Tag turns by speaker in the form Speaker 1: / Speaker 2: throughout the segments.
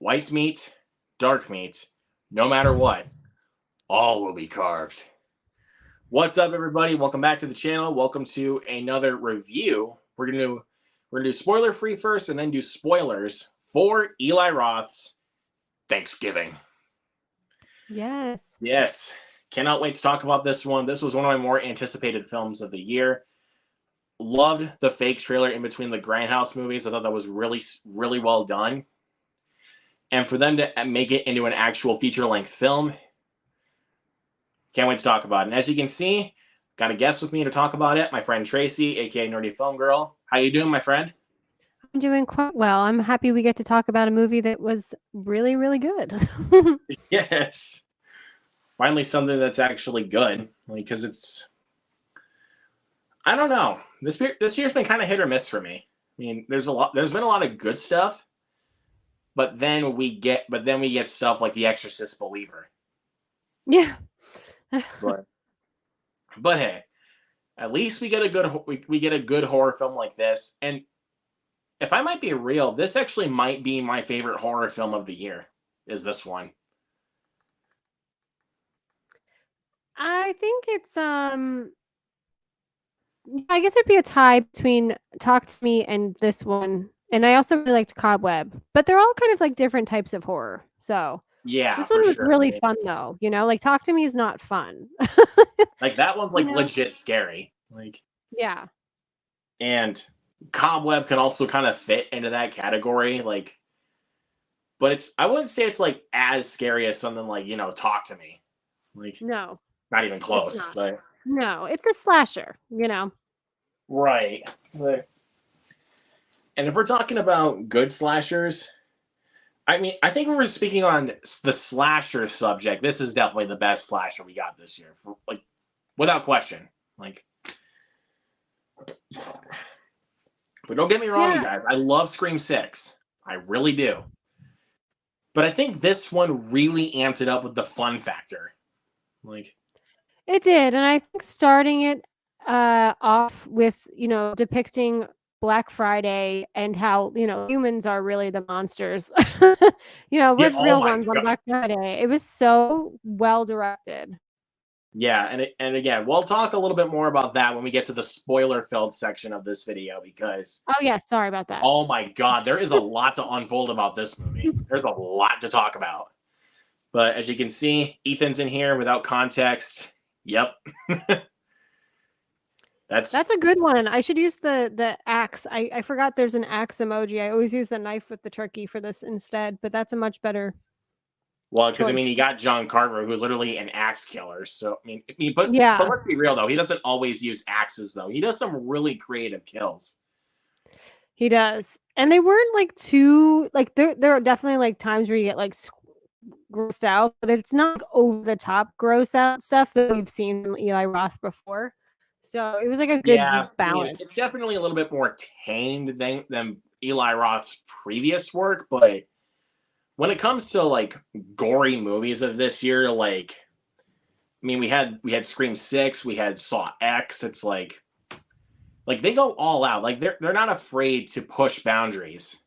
Speaker 1: white meat, dark meat, no matter what, all will be carved. What's up, everybody? Welcome back to the channel. Welcome to another review. We're gonna do spoiler free first, and then do spoilers for Eli Roth's Thanksgiving.
Speaker 2: Yes.
Speaker 1: Yes, cannot wait to talk about this one. This was one of my more anticipated films of the year. Loved the fake trailer in between the Grindhouse movies. I thought that was really, really well done. And for them to make it into an actual feature-length film, can't wait to talk about it. And as you can see, got a guest with me to talk about it, my friend Tracy, aka Nerdy Film Girl. How you doing, my friend?
Speaker 2: I'm doing quite well. I'm happy we get to talk about a movie that was really, really good.
Speaker 1: Yes. Finally something that's actually good. Because it's... I don't know. This year's been kind of hit or miss for me. I mean, there's been a lot of good stuff, but then we get stuff like The Exorcist Believer.
Speaker 2: Yeah.
Speaker 1: But hey, at least we get a good horror film like this. And if I might be real, this actually might be my favorite horror film of the year. Is this one?
Speaker 2: I think it's I guess it'd be a tie between Talk to Me and this one. And I also really liked Cobweb, but they're all kind of like different types of horror. So
Speaker 1: Yeah,
Speaker 2: this one was
Speaker 1: sure.
Speaker 2: really fun though. Like Talk to Me is not fun.
Speaker 1: Like that one's like legit scary. Like
Speaker 2: yeah.
Speaker 1: And Cobweb can also kind of fit into that category. Like, but I wouldn't say it's like as scary as something like, Talk to Me. Like,
Speaker 2: No.
Speaker 1: Not even close. But
Speaker 2: no, it's a slasher,
Speaker 1: Right. And if we're talking about good slashers, I mean, I think if we're speaking on the slasher subject, this is definitely the best slasher we got this year, without question. But don't get me wrong, you guys. I love Scream 6. I really do. But I think this one really amped it up with the fun factor.
Speaker 2: It did, and I think starting it off with, depicting Black Friday and how, humans are really the monsters. We're the real ones on Black Friday. It was so well directed.
Speaker 1: Yeah, and again, we'll talk a little bit more about that when we get to the spoiler-filled section of this video because...
Speaker 2: Oh, yeah, sorry about that.
Speaker 1: Oh my god, there is a lot to unfold about this movie. There's a lot to talk about. But as you can see, Ethan's in here without context. Yep. That's
Speaker 2: a good one. I should use the axe. I forgot there's an axe emoji. I always use the knife with the turkey for this instead, but that's a much better...
Speaker 1: Well, because I mean, you got John Carver, who's literally an axe killer. So but let's be real though. He doesn't always use axes though. He does some really creative kills.
Speaker 2: He does, and they weren't like too like. There are definitely like times where you get like grossed out, but it's not like over the top gross out stuff that we've seen from Eli Roth before. So it was like a good balance.
Speaker 1: I mean, it's definitely a little bit more tamed than Eli Roth's previous work, but when it comes to like gory movies of this year, I mean, we had Scream 6, we had Saw X. It's like they go all out. Like they're not afraid to push boundaries.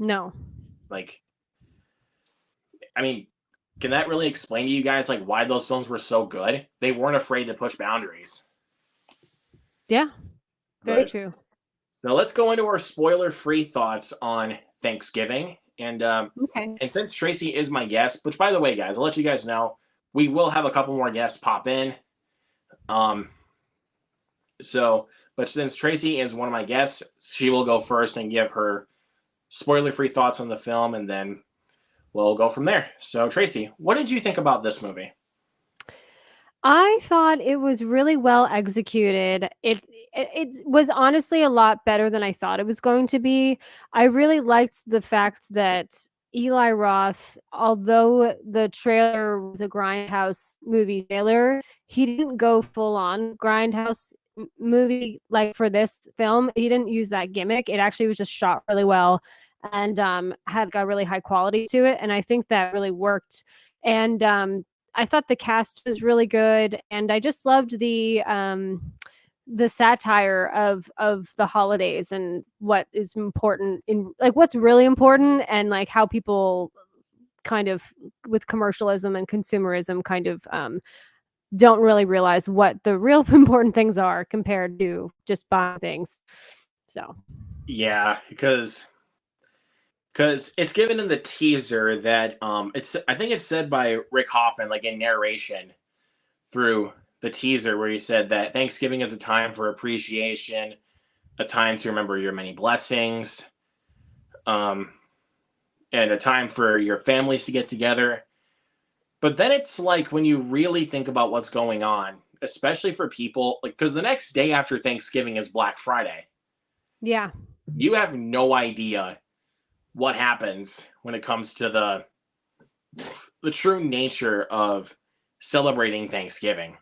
Speaker 2: No.
Speaker 1: I mean, can that really explain to you guys like why those films were so good? They weren't afraid to push boundaries.
Speaker 2: Yeah. Very true.
Speaker 1: Now let's go into our spoiler-free thoughts on Thanksgiving. And and since Tracy is my guest, which by the way, guys, I'll let you guys know, we will have a couple more guests pop in. But since Tracy is one of my guests, she will go first and give her spoiler-free thoughts on the film, and then we'll go from there. So Tracy, what did you think about this movie?
Speaker 2: I thought it was really well executed. It was honestly a lot better than I thought it was going to be. I really liked the fact that Eli Roth, although the trailer was a Grindhouse movie trailer, he didn't go full on Grindhouse movie like for this film. He didn't use that gimmick. It actually was just shot really well and had got really high quality to it, and I think that really worked. And I thought the cast was really good, and I just loved the satire of the holidays and what is important in like what's really important and like how people kind of with commercialism and consumerism kind of don't really realize what the real important things are compared to just buying things. So
Speaker 1: Yeah, because it's given in the teaser that it's I think it's said by Rick Hoffman like in narration through the teaser where he said that Thanksgiving is a time for appreciation, a time to remember your many blessings, and a time for your families to get together. But then it's like when you really think about what's going on, especially for people like because the next day after Thanksgiving is Black Friday.
Speaker 2: yeah.
Speaker 1: You have no idea what happens when it comes to the true nature of celebrating Thanksgiving.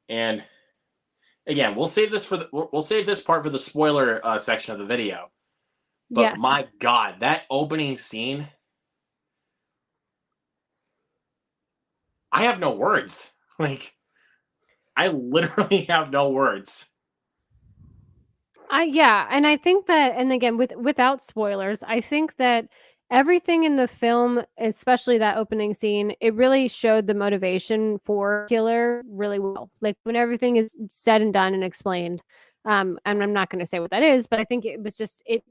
Speaker 1: And again, we'll save this part for the spoiler section of the video. But
Speaker 2: Yes.
Speaker 1: my God, that opening scene, I have no words. Like, I literally have no words.
Speaker 2: Yeah, and I think that, and again, without spoilers, I think that everything in the film, especially that opening scene, it really showed the motivation for killer really well. Like when everything is said and done and explained, and I'm not going to say what that is, but I think it was just it.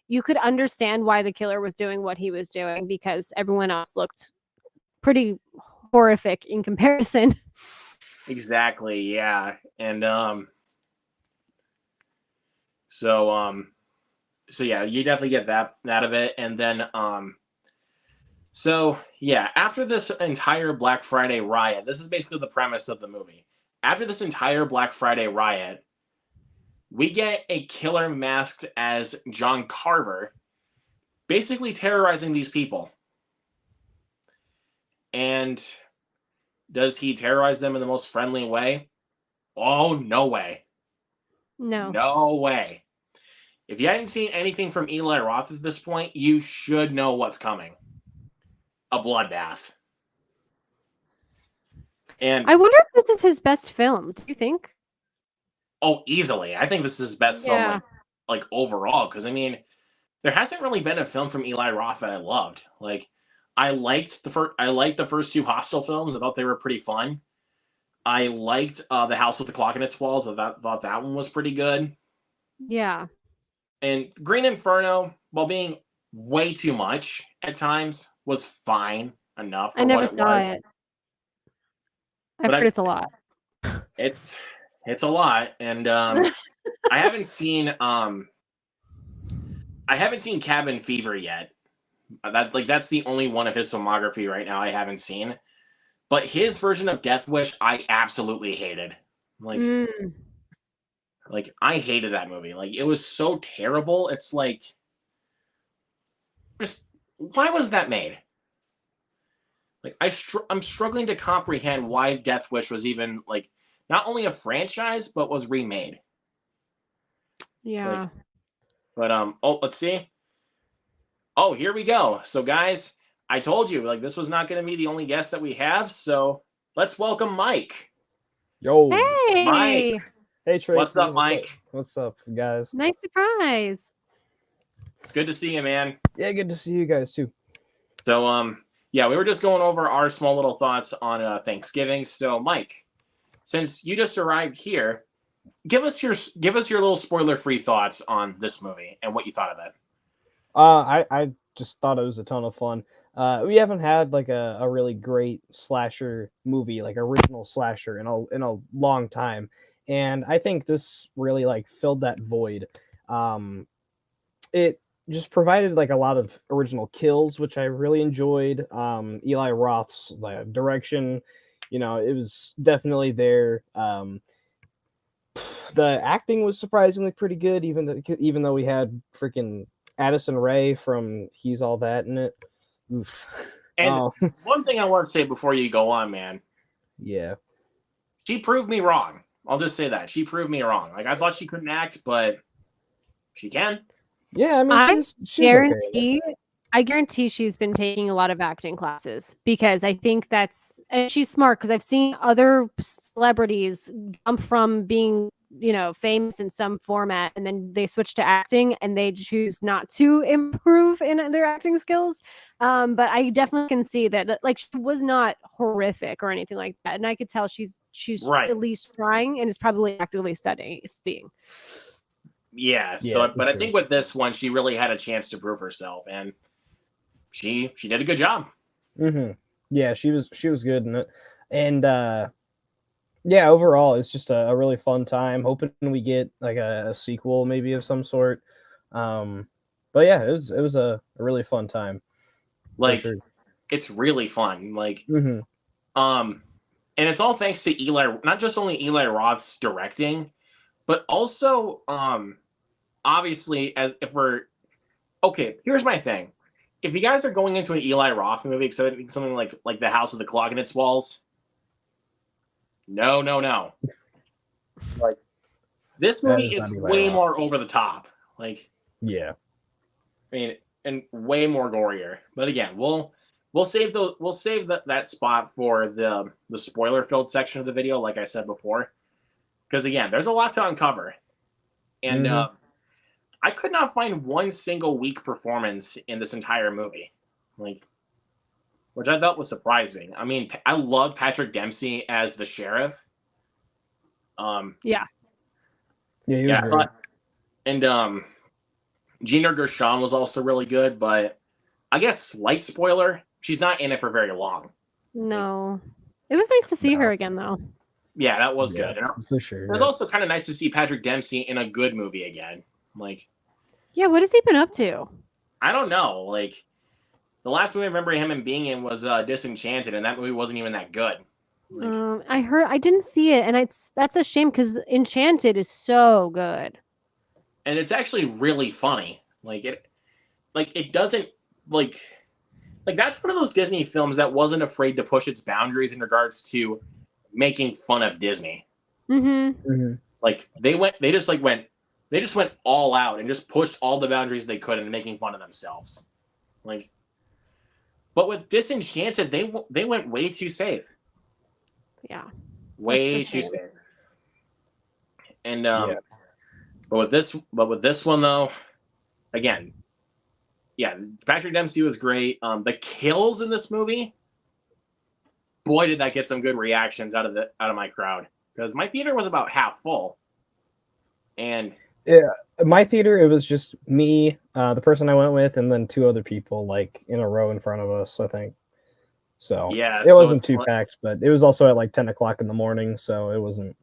Speaker 2: You could understand why the killer was doing what he was doing because everyone else looked pretty horrific in comparison.
Speaker 1: Exactly, yeah. And so yeah, you definitely get that of it. And then so yeah, after this entire Black Friday riot, this is basically the premise of the movie. After this entire Black Friday riot, we get a killer masked as John Carver, basically terrorizing these people. And does he terrorize them in the most friendly way? Oh, no way.
Speaker 2: No.
Speaker 1: No way. If you hadn't seen anything from Eli Roth at this point, you should know what's coming. A bloodbath. And
Speaker 2: I wonder if this is his best film. Do you think?
Speaker 1: oh, easily. I think this is his best film like overall. Because I mean, there hasn't really been a film from Eli Roth that I loved. Like, I liked the first two Hostel films. I thought they were pretty fun. I liked The House with the Clock in Its Walls. I thought that one was pretty good.
Speaker 2: Yeah.
Speaker 1: And Green Inferno, while being way too much at times, was fine enough.
Speaker 2: I never saw it. I've heard it's a lot.
Speaker 1: It's a lot, and I haven't seen Cabin Fever yet. That's the only one of his filmography right now I haven't seen. But his version of Death Wish, I absolutely hated. Like I hated that movie. Like it was so terrible. It's like, just why was that made? Like I'm struggling to comprehend why Death Wish was even like not only a franchise but was remade.
Speaker 2: Yeah.
Speaker 1: But oh, let's see. Oh, here we go. So guys, I told you like this was not going to be the only guest that we have. So let's welcome Mike.
Speaker 3: Yo.
Speaker 2: Hey.
Speaker 1: Mike.
Speaker 3: Hey Tracy.
Speaker 1: What's up, Mike?
Speaker 3: What's up, guys?
Speaker 2: Nice surprise.
Speaker 1: It's good to see you, man.
Speaker 3: Yeah, good to see you guys too.
Speaker 1: So yeah, we were just going over our small little thoughts on Thanksgiving. So Mike, since you just arrived here, give us your little spoiler-free thoughts on this movie and what you thought of it.
Speaker 3: I just thought it was a ton of fun. We haven't had like a really great slasher movie, like original slasher in a long time. And I think this really like filled that void. It just provided like a lot of original kills, which I really enjoyed. Eli Roth's direction, it was definitely there. The acting was surprisingly pretty good, even though we had freaking Addison Rae from He's All That in it. Oof.
Speaker 1: And one thing I want to say before you go on, man.
Speaker 3: Yeah.
Speaker 1: She proved me wrong. I'll just say that. She proved me wrong. Like I thought she couldn't act, but she can.
Speaker 3: Yeah, I mean,
Speaker 2: I guarantee she's been taking a lot of acting classes because I think and she's smart because I've seen other celebrities jump from being famous in some format, and then they switch to acting and they choose not to improve in their acting skills. But I definitely can see that, like, she was not horrific or anything like that, and I could tell she's
Speaker 1: Right.
Speaker 2: at least trying and is probably actively studying.
Speaker 1: Yeah.
Speaker 3: Yeah,
Speaker 1: So,
Speaker 3: for
Speaker 1: but I
Speaker 3: sure.
Speaker 1: think with this one, she really had a chance to prove herself, and she did a good job.
Speaker 3: Yeah, she was good in it, and yeah, overall, it's just a really fun time. Hoping we get like a sequel, maybe of some sort. But yeah, it was a really fun time.
Speaker 1: Like,
Speaker 3: sure.
Speaker 1: it's really fun. Like,
Speaker 3: hmm
Speaker 1: and it's all thanks to Eli, not just only Eli Roth's directing, but also, obviously, as if we're okay, here's my thing. If you guys are going into an Eli Roth movie, expecting something like The House of the Clock in its walls, no. Like, this movie
Speaker 3: is
Speaker 1: is
Speaker 3: not Eli
Speaker 1: way
Speaker 3: Roth.
Speaker 1: more over the top. Like,
Speaker 3: Yeah.
Speaker 1: I mean, and way more gorier. But again, we'll save that spot for the spoiler filled section of the video, like I said before, because again, there's a lot to uncover, and I could not find one single weak performance in this entire movie, like, which I thought was surprising. I mean, I love Patrick Dempsey as the sheriff.
Speaker 2: Yeah.
Speaker 3: Yeah, he was
Speaker 1: Yeah, I
Speaker 3: great.
Speaker 1: thought, and Gina Gershon was also really good, but I guess slight spoiler, she's not in it for very long.
Speaker 2: No, it was nice to see her again, though.
Speaker 1: Yeah, that was
Speaker 3: Yeah,
Speaker 1: good. And
Speaker 3: for sure.
Speaker 1: it was also kind of nice to see Patrick Dempsey in a good movie again. Like,
Speaker 2: Yeah, what has he been up to?
Speaker 1: I don't know. Like, the last movie I remember him being in was Disenchanted, and that movie wasn't even that good. Like,
Speaker 2: I didn't see it, and that's a shame because Enchanted is so good.
Speaker 1: and it's actually really funny. It doesn't like that's one of those Disney films that wasn't afraid to push its boundaries in regards to making fun of Disney. Like, they just went all out and just pushed all the boundaries they could into making fun of themselves. Like, but with Disenchanted, they went way too safe.
Speaker 2: Yeah,
Speaker 1: Way
Speaker 2: that's a
Speaker 1: too
Speaker 2: shame.
Speaker 1: safe. And
Speaker 3: Yeah.
Speaker 1: but with this one though, again, yeah, Patrick Dempsey was great. The kills in this movie, boy, did that get some good reactions out of my crowd, because my theater was about half full, and
Speaker 3: My theater, it was just me, the person I went with, and then two other people, like in a row in front of us, I think. So
Speaker 1: yeah,
Speaker 3: it wasn't too packed, but it was also at like 10 o'clock in the morning, so it wasn't.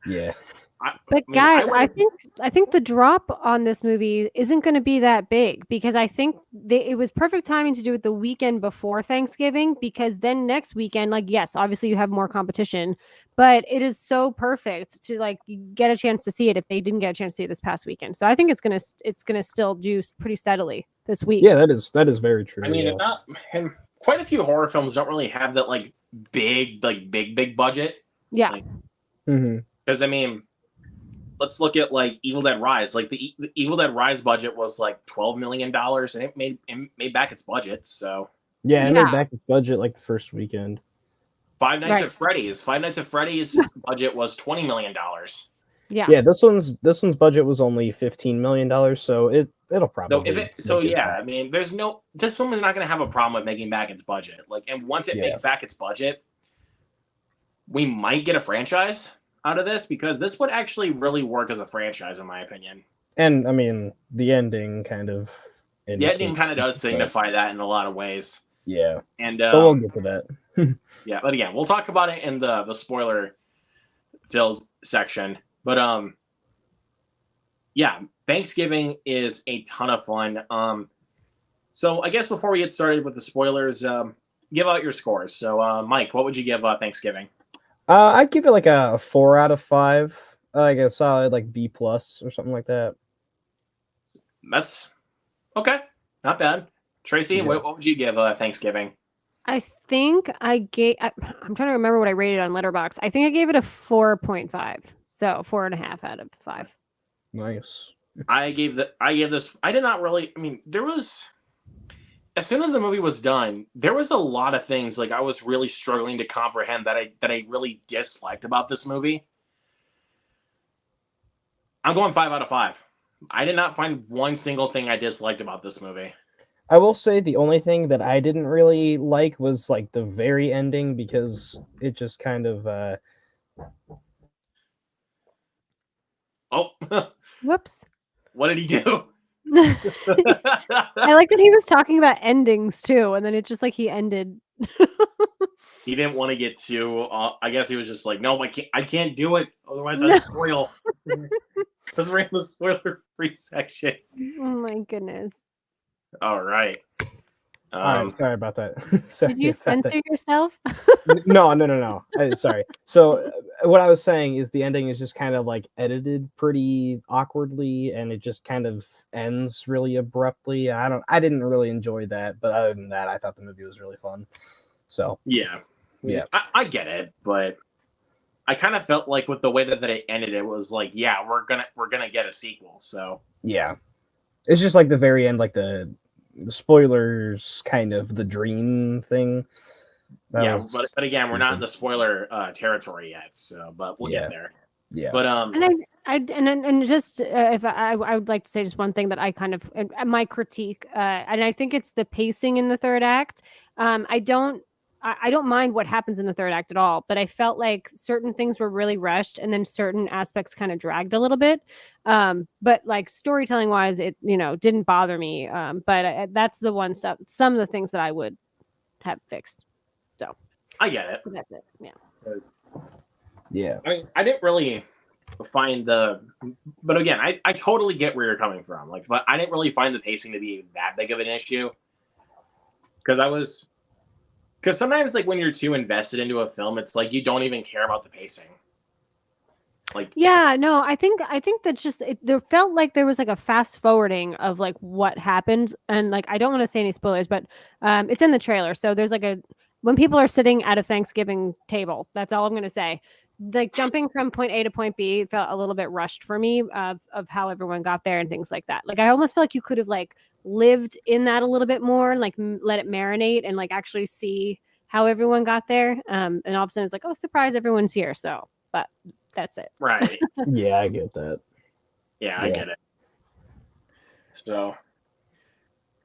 Speaker 3: Yeah.
Speaker 2: But guys, I think the drop on this movie isn't going to be that big, because I think it was perfect timing to do it the weekend before Thanksgiving, because then next weekend, like, yes, obviously you have more competition, but it is so perfect to like get a chance to see it if they didn't get a chance to see it this past weekend. So I think it's gonna still do pretty steadily this week.
Speaker 3: Yeah, that is very true.
Speaker 1: I mean,
Speaker 3: yeah.
Speaker 1: and quite a few horror films don't really have that like big budget.
Speaker 2: Yeah.
Speaker 1: Because I mean, let's look at like Evil Dead Rise. Like the Evil Dead Rise budget was like $12 million, and it made back its budget. So
Speaker 3: yeah, it made back its budget like the first weekend.
Speaker 1: Five Nights at Freddy's budget was $20 million.
Speaker 2: Yeah.
Speaker 3: This one's budget was only $15 million, so it'll probably.
Speaker 1: I mean, this film is not going to have a problem with making back its budget. Like, and once it makes back its budget, we might get a franchise out of this, because this would actually really work as a franchise, in my opinion.
Speaker 3: And I mean, the ending kind of.
Speaker 1: The ending kind of does signify that in a lot of ways.
Speaker 3: Yeah.
Speaker 1: And
Speaker 3: but we'll get to that.
Speaker 1: Yeah, but again, we'll talk about it in the spoiler filled section. But yeah, Thanksgiving is a ton of fun. So I guess before we get started with the spoilers, give out your scores. So Mike, what would you give Thanksgiving?
Speaker 3: I'd give it like a 4 out of 5, like a solid like B+ or something like that.
Speaker 1: That's okay, not bad. Tracy, what would you give Thanksgiving?
Speaker 2: I think I'm trying to remember what I rated on Letterboxd. I think I gave it a 4.5. So 4.5 out of 5.
Speaker 3: Nice.
Speaker 1: I did not really, I mean, there was, as soon as the movie was done, there was a lot of things like I was really struggling to comprehend that I really disliked about this movie. I'm going 5 out of 5. I did not find one single thing I disliked about this movie.
Speaker 3: I will say the only thing that I didn't really like was like the very ending because it just kind of
Speaker 1: Oh,
Speaker 2: Whoops.
Speaker 1: what did he do?
Speaker 2: I like that he was talking about endings too, and then it just like he ended.
Speaker 1: He didn't want to get too. I guess he was just like, no, I can't do it. Otherwise, I spoil. Because we're in the spoiler-free section.
Speaker 2: Oh my goodness!
Speaker 1: All right.
Speaker 3: all right, sorry about that.
Speaker 2: Did you censor yourself?
Speaker 3: No. Sorry. So what I was saying is the ending is just kind of like edited pretty awkwardly, and it just kind of ends really abruptly. I didn't really enjoy that, but other than that, I thought the movie was really fun. So
Speaker 1: Yeah. I get it, but I kind of felt like with the way that it ended, it was like, yeah, we're gonna get a sequel. So
Speaker 3: yeah, it's just like the very end, like the spoilers, kind of the dream thing.
Speaker 1: But again, we're not in the spoiler territory yet. So, but we'll get there.
Speaker 3: Yeah.
Speaker 1: But
Speaker 2: And just if I would like to say just one thing that I kind of my critique, and I think it's the pacing in the third act. I don't mind what happens in the third act at all, but I felt like certain things were really rushed, and then certain aspects kind of dragged a little bit. But like storytelling wise, it didn't bother me. But that's the one stuff. Some of the things that I would have fixed. So
Speaker 1: I get it.
Speaker 2: That's it. Yeah.
Speaker 3: Yeah.
Speaker 1: I mean, I didn't really find but again, I totally get where you're coming from. Like, but I didn't really find the pacing to be that big of an issue. Because sometimes, like, when you're too invested into a film, it's like you don't even care about the pacing. Like,
Speaker 2: yeah, no, I think that just there felt like there was like a fast forwarding of like what happened, and like I don't want to say any spoilers, but it's in the trailer. So there's like when people are sitting at a Thanksgiving table, that's all I'm gonna say. Like jumping from point A to point B felt a little bit rushed for me of how everyone got there and things like that. Like I almost feel like you could have like lived in that a little bit more and like let it marinate and like actually see how everyone got there. And all of a sudden it's like, oh, surprise, everyone's here. So, but that's it.
Speaker 1: right.
Speaker 3: Yeah, I get that.
Speaker 1: Yeah, I get it. So,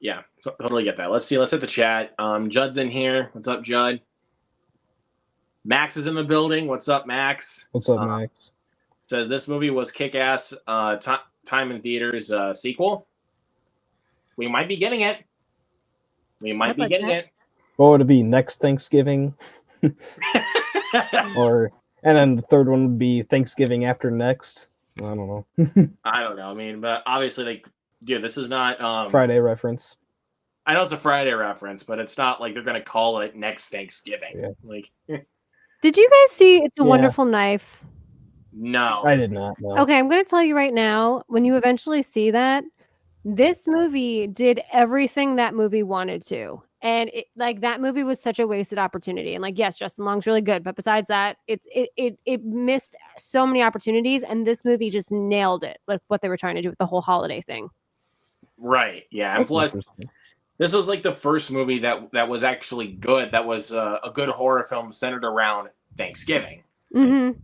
Speaker 1: yeah, totally get that. Let's hit the chat. Judd's in here. What's up, Judd? Max is in the building. What's up, Max?
Speaker 3: What's up, Max?
Speaker 1: Says this movie was kick-ass. Time in theaters sequel. We might be getting it.
Speaker 3: What would it be next Thanksgiving? And then the third one would be Thanksgiving after next. I don't know.
Speaker 1: I don't know. I mean, but obviously, like, dude, this is not
Speaker 3: Friday reference.
Speaker 1: I know it's a Friday reference, but it's not like they're gonna call it next Thanksgiving.
Speaker 3: Yeah.
Speaker 1: Like,
Speaker 2: did you guys see It's a Wonderful Knife?
Speaker 1: No,
Speaker 3: I did not. No.
Speaker 2: Okay, I'm going to tell you right now. When you eventually see that, this movie did everything that movie wanted to. And that movie was such a wasted opportunity. And like, yes, Justin Long's really good, but besides that, it missed so many opportunities. And this movie just nailed it, like what they were trying to do with the whole holiday thing.
Speaker 1: Right. Yeah. And plus, this was like the first movie that was actually good. That was a good horror film centered around Thanksgiving.
Speaker 2: Mm-hmm.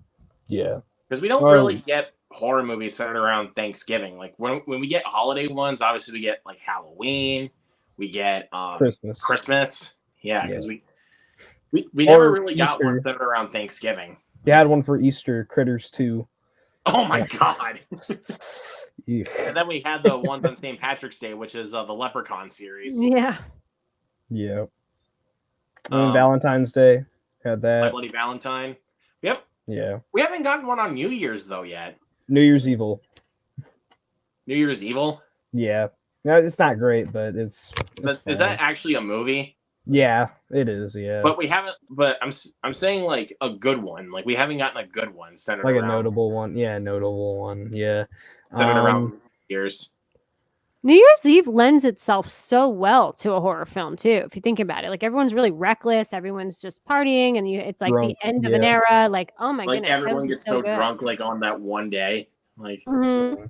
Speaker 3: Yeah.
Speaker 1: Because we don't really get horror movies centered around Thanksgiving. Like when we get holiday ones, obviously we get like Halloween, we get Christmas. Yeah, because we never really got one centered around Thanksgiving.
Speaker 3: You had one for Easter, Critters 2.
Speaker 1: Oh my god.
Speaker 3: Yeah.
Speaker 1: And then we had the one on St. Patrick's Day, which is the Leprechaun series.
Speaker 2: Yeah.
Speaker 3: Yeah. Valentine's Day had that.
Speaker 1: My Bloody Valentine. Yep.
Speaker 3: Yeah.
Speaker 1: We haven't gotten one on New Year's though yet.
Speaker 3: New Year's Evil.
Speaker 1: New Year's Evil?
Speaker 3: Yeah. No, it's not great, but it's
Speaker 1: is that actually a movie?
Speaker 3: Yeah, it is. Yeah.
Speaker 1: But we haven't. But I'm saying like a good one. Like we haven't gotten a good one centered
Speaker 3: like
Speaker 1: around,
Speaker 3: a notable one. Yeah, notable one. Yeah.
Speaker 1: Centered around years.
Speaker 2: New Year's Eve lends itself so well to a horror film too. If you think about it, like everyone's really reckless, everyone's just partying, and it's like
Speaker 3: drunk,
Speaker 2: the end of an era. Like, oh my
Speaker 1: like
Speaker 2: goodness,
Speaker 1: everyone gets so drunk like on that one day. Like,
Speaker 2: mm-hmm.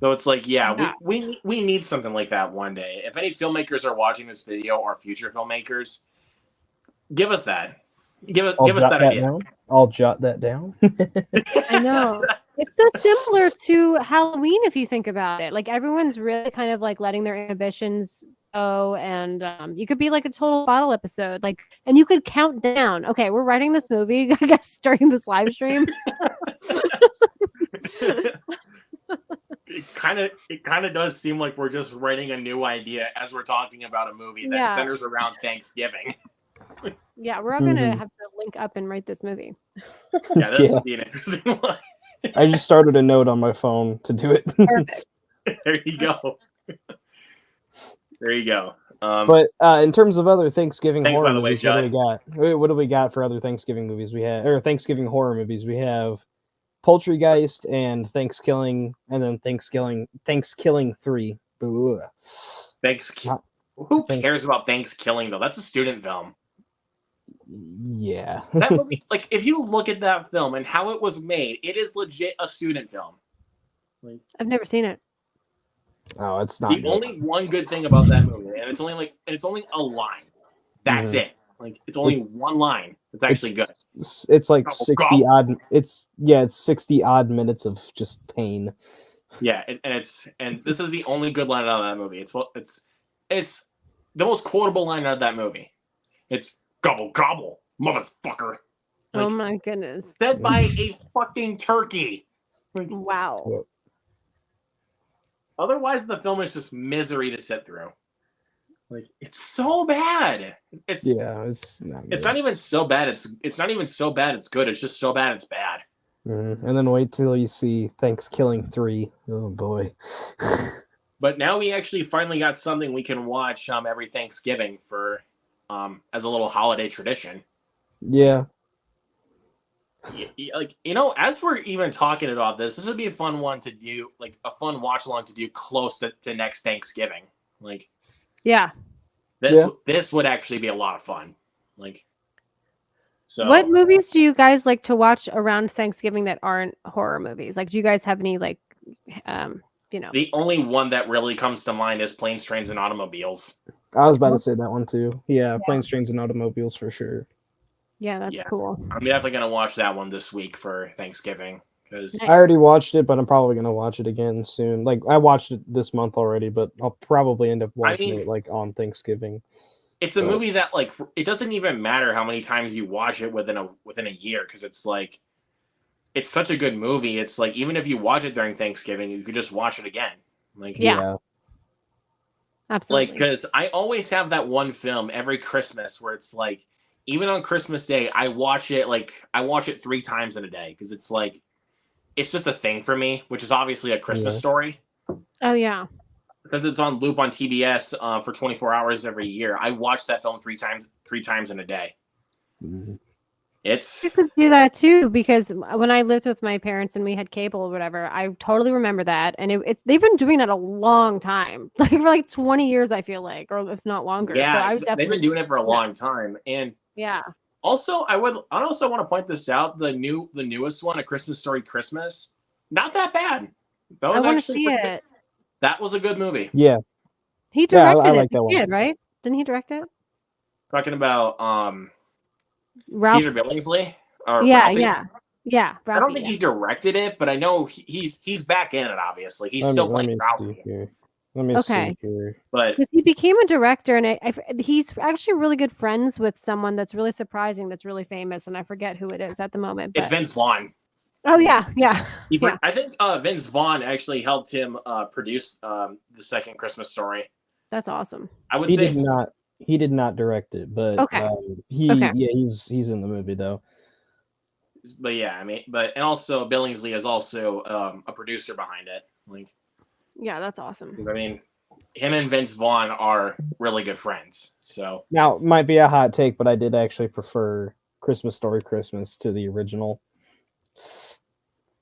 Speaker 1: So it's like, yeah, we need something like that one day. If any filmmakers are watching this video or future filmmakers, give us that. Give us that idea.
Speaker 3: I'll jot that down.
Speaker 2: I know. It's so similar to Halloween if you think about it. Like everyone's really kind of like letting their inhibitions go, and you could be like a total bottle episode, like, and you could count down. Okay, we're writing this movie, I guess, during this live stream.
Speaker 1: It kind of does seem like we're just writing a new idea as we're talking about a movie that centers around Thanksgiving.
Speaker 2: Yeah, we're all gonna have to link up and write this movie.
Speaker 1: Yeah, this would be an interesting one.
Speaker 3: I just started a note on my phone to do it.
Speaker 2: Perfect.
Speaker 1: There you go. There you go.
Speaker 3: But in terms of other Thanksgiving horror
Speaker 1: by the way,
Speaker 3: movies, what do we got? What do we got for other Thanksgiving movies? We have, or Thanksgiving horror movies. We have Poultrygeist and Thanksgiving, and then Thanksgiving 3. Who
Speaker 1: cares about Thanksgiving though? That's a student film.
Speaker 3: Yeah.
Speaker 1: That movie, like, if you look at that film and how it was made, it is legit a student film. Like,
Speaker 2: I've never seen it.
Speaker 3: Oh, it's not.
Speaker 1: The only one good thing about that movie, and it's only a line. That's it. Like, it's only one line. It's actually good.
Speaker 3: It's like 60 odd. It's 60 odd minutes of just pain.
Speaker 1: Yeah, and this is the only good line out of that movie. It's the most quotable line out of that movie. It's gobble gobble, motherfucker.
Speaker 2: Like, oh my goodness.
Speaker 1: Said by a fucking turkey. Like,
Speaker 2: wow.
Speaker 1: Otherwise, the film is just misery to sit through. Like, it's so bad. It's not good. It's not even so bad. It's not even so bad. It's good. It's just so bad. It's bad.
Speaker 3: And then wait till you see Thanksgiving 3. Oh boy.
Speaker 1: But now we actually finally got something we can watch every Thanksgiving for as a little holiday tradition.
Speaker 3: Yeah.
Speaker 1: Like, as we're even talking about this would be a fun one to do, like a fun watch along to do close to next Thanksgiving. Like,
Speaker 2: yeah,
Speaker 1: this would actually be a lot of fun. Like, so
Speaker 2: what movies do you guys like to watch around Thanksgiving that aren't horror movies? Like, do you guys have any, like,
Speaker 1: The only one that really comes to mind is Planes, Trains, and Automobiles.
Speaker 3: I was about to say that one too. Yeah, Planes, Trains, and Automobiles for sure.
Speaker 2: Yeah, that's cool.
Speaker 1: I'm definitely gonna watch that one this week for Thanksgiving because
Speaker 3: I already watched it, but I'm probably gonna watch it again soon. Like, I watched it this month already, but I'll probably end up watching it like on Thanksgiving.
Speaker 1: It's a movie that, like, it doesn't even matter how many times you watch it within a year, because it's like, it's such a good movie. It's like, even if you watch it during Thanksgiving, you could just watch it again. Like,
Speaker 2: yeah. Absolutely.
Speaker 1: Like, because I always have that one film every Christmas where it's like, even on Christmas Day, I watch it 3 times in a day, because it's like, it's just a thing for me, which is obviously A Christmas Story.
Speaker 2: Oh yeah.
Speaker 1: Because it's on loop on TBS for 24 hours every year. I watch that film 3 times in a day.
Speaker 3: Mm-hmm.
Speaker 2: I used to do that too, because when I lived with my parents and we had cable or whatever, I totally remember that. And they've been doing that a long time, like for like 20 years, I feel like, or if not longer.
Speaker 1: Yeah,
Speaker 2: so
Speaker 1: they've been doing it for a long time. And also, I also want to point this out: the newest one, A Christmas Story Christmas, not that bad.
Speaker 2: I want to see it.
Speaker 1: That was a good movie.
Speaker 3: Yeah,
Speaker 2: he directed
Speaker 3: I
Speaker 2: it.
Speaker 3: like that one.
Speaker 2: Right? Didn't he direct it?
Speaker 1: Talking about
Speaker 2: Ralph.
Speaker 1: Peter Billingsley.
Speaker 2: Yeah.
Speaker 1: Ralphie. I don't think he directed it, but I know he's back in it. Obviously, he's still playing Ralphie.
Speaker 3: Let me see here.
Speaker 1: But
Speaker 2: because he became a director, and he's actually really good friends with someone that's really surprising, that's really famous, and I forget who it is at the moment.
Speaker 1: It's Vince Vaughn.
Speaker 2: Oh yeah.
Speaker 1: I think Vince Vaughn actually helped him produce the second Christmas Story.
Speaker 2: That's awesome.
Speaker 1: I would say
Speaker 3: he did not direct it, but he's in the movie though.
Speaker 1: But yeah, I mean, and also Billingsley is also a producer behind it. Like,
Speaker 2: yeah, that's awesome.
Speaker 1: I mean, him and Vince Vaughn are really good friends. So
Speaker 3: now, might be a hot take, but I did actually prefer Christmas Story Christmas to the original.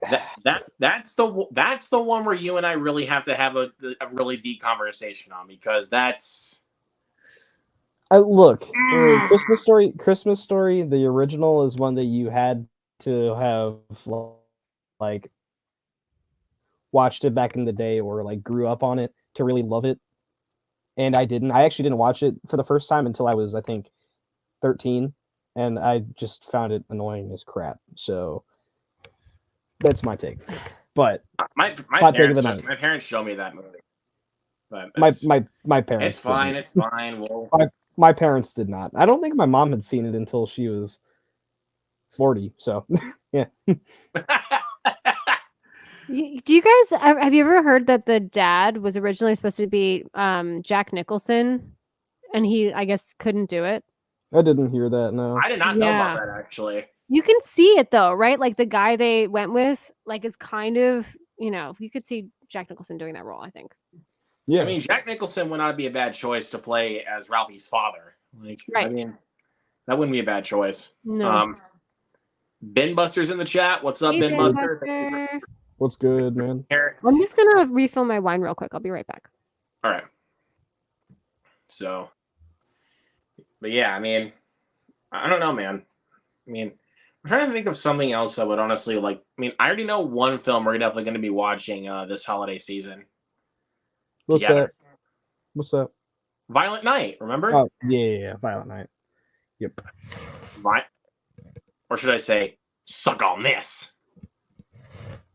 Speaker 1: That's the one where you and I really have to have a really deep conversation on, because that's
Speaker 3: look, Christmas Story, the original is one that you had to have like watched it back in the day or like grew up on it to really love it. And I actually didn't watch it for the first time until I was, I think, 13, and I just found it annoying as crap. So That's my take. But
Speaker 1: my
Speaker 3: hot take of the night.
Speaker 1: my parents show me that movie. But
Speaker 3: My parents.
Speaker 1: it's fine.
Speaker 3: didn't.
Speaker 1: It's fine. We'll
Speaker 3: My parents did not. I don't think my mom had seen it until she was 40. So yeah.
Speaker 2: Do you guys have you ever heard that the dad was originally supposed to be Jack Nicholson, and he I guess couldn't do it?
Speaker 3: I didn't hear that. No.
Speaker 1: I did not know
Speaker 2: Yeah.
Speaker 1: about that actually.
Speaker 2: You can see it though, right? Like the guy they went with, like is kind of you could see Jack Nicholson doing that role. I think.
Speaker 3: Yeah.
Speaker 1: I mean, Jack Nicholson would not be a bad choice to play as Ralphie's father. Like,
Speaker 2: Right.
Speaker 1: I mean, that wouldn't be a bad choice.
Speaker 2: No.
Speaker 1: Ben Buster's in the chat. What's up,
Speaker 2: Hey,
Speaker 1: Ben
Speaker 2: Ben
Speaker 1: Buster?
Speaker 2: Buster.
Speaker 3: What's good, man?
Speaker 2: I'm just gonna refill my wine real quick. I'll be right back.
Speaker 1: All right. So, but yeah, I mean, I don't know, man. I mean, I'm trying to think of something else that would honestly like. I mean, I already know one film we're definitely going to be watching this holiday season.
Speaker 3: What's
Speaker 1: together.
Speaker 3: that? What's that?
Speaker 1: Violent Night. Remember?
Speaker 3: Oh yeah, Violent Night. Yep.
Speaker 1: Or should I say, suck on this?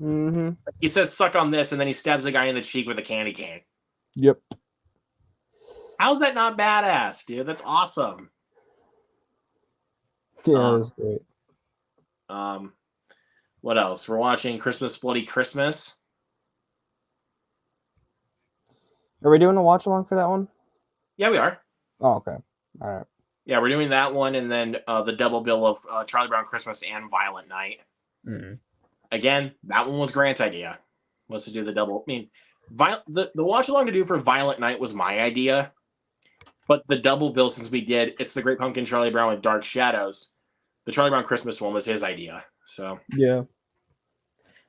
Speaker 3: Mm-hmm.
Speaker 1: He says suck on this, and then he stabs a guy in the cheek with a candy cane.
Speaker 3: Yep.
Speaker 1: How's that not badass, dude? That's awesome.
Speaker 3: Yeah, that's great.
Speaker 1: What else? We're watching Christmas Bloody Christmas.
Speaker 3: Are we doing a watch along for that one?
Speaker 1: Yeah, we are.
Speaker 3: Oh, okay. All right.
Speaker 1: Yeah, we're doing that one, and then the double bill of Charlie Brown Christmas and Violent Night.
Speaker 3: Mm-hmm.
Speaker 1: Again, that one was Grant's idea. Was to do the double. I mean, the watch along to do for Violent Night was my idea, but the double bill, since we did It's the Great Pumpkin, Charlie Brown with Dark Shadows, the Charlie Brown Christmas one was his idea. So
Speaker 3: yeah.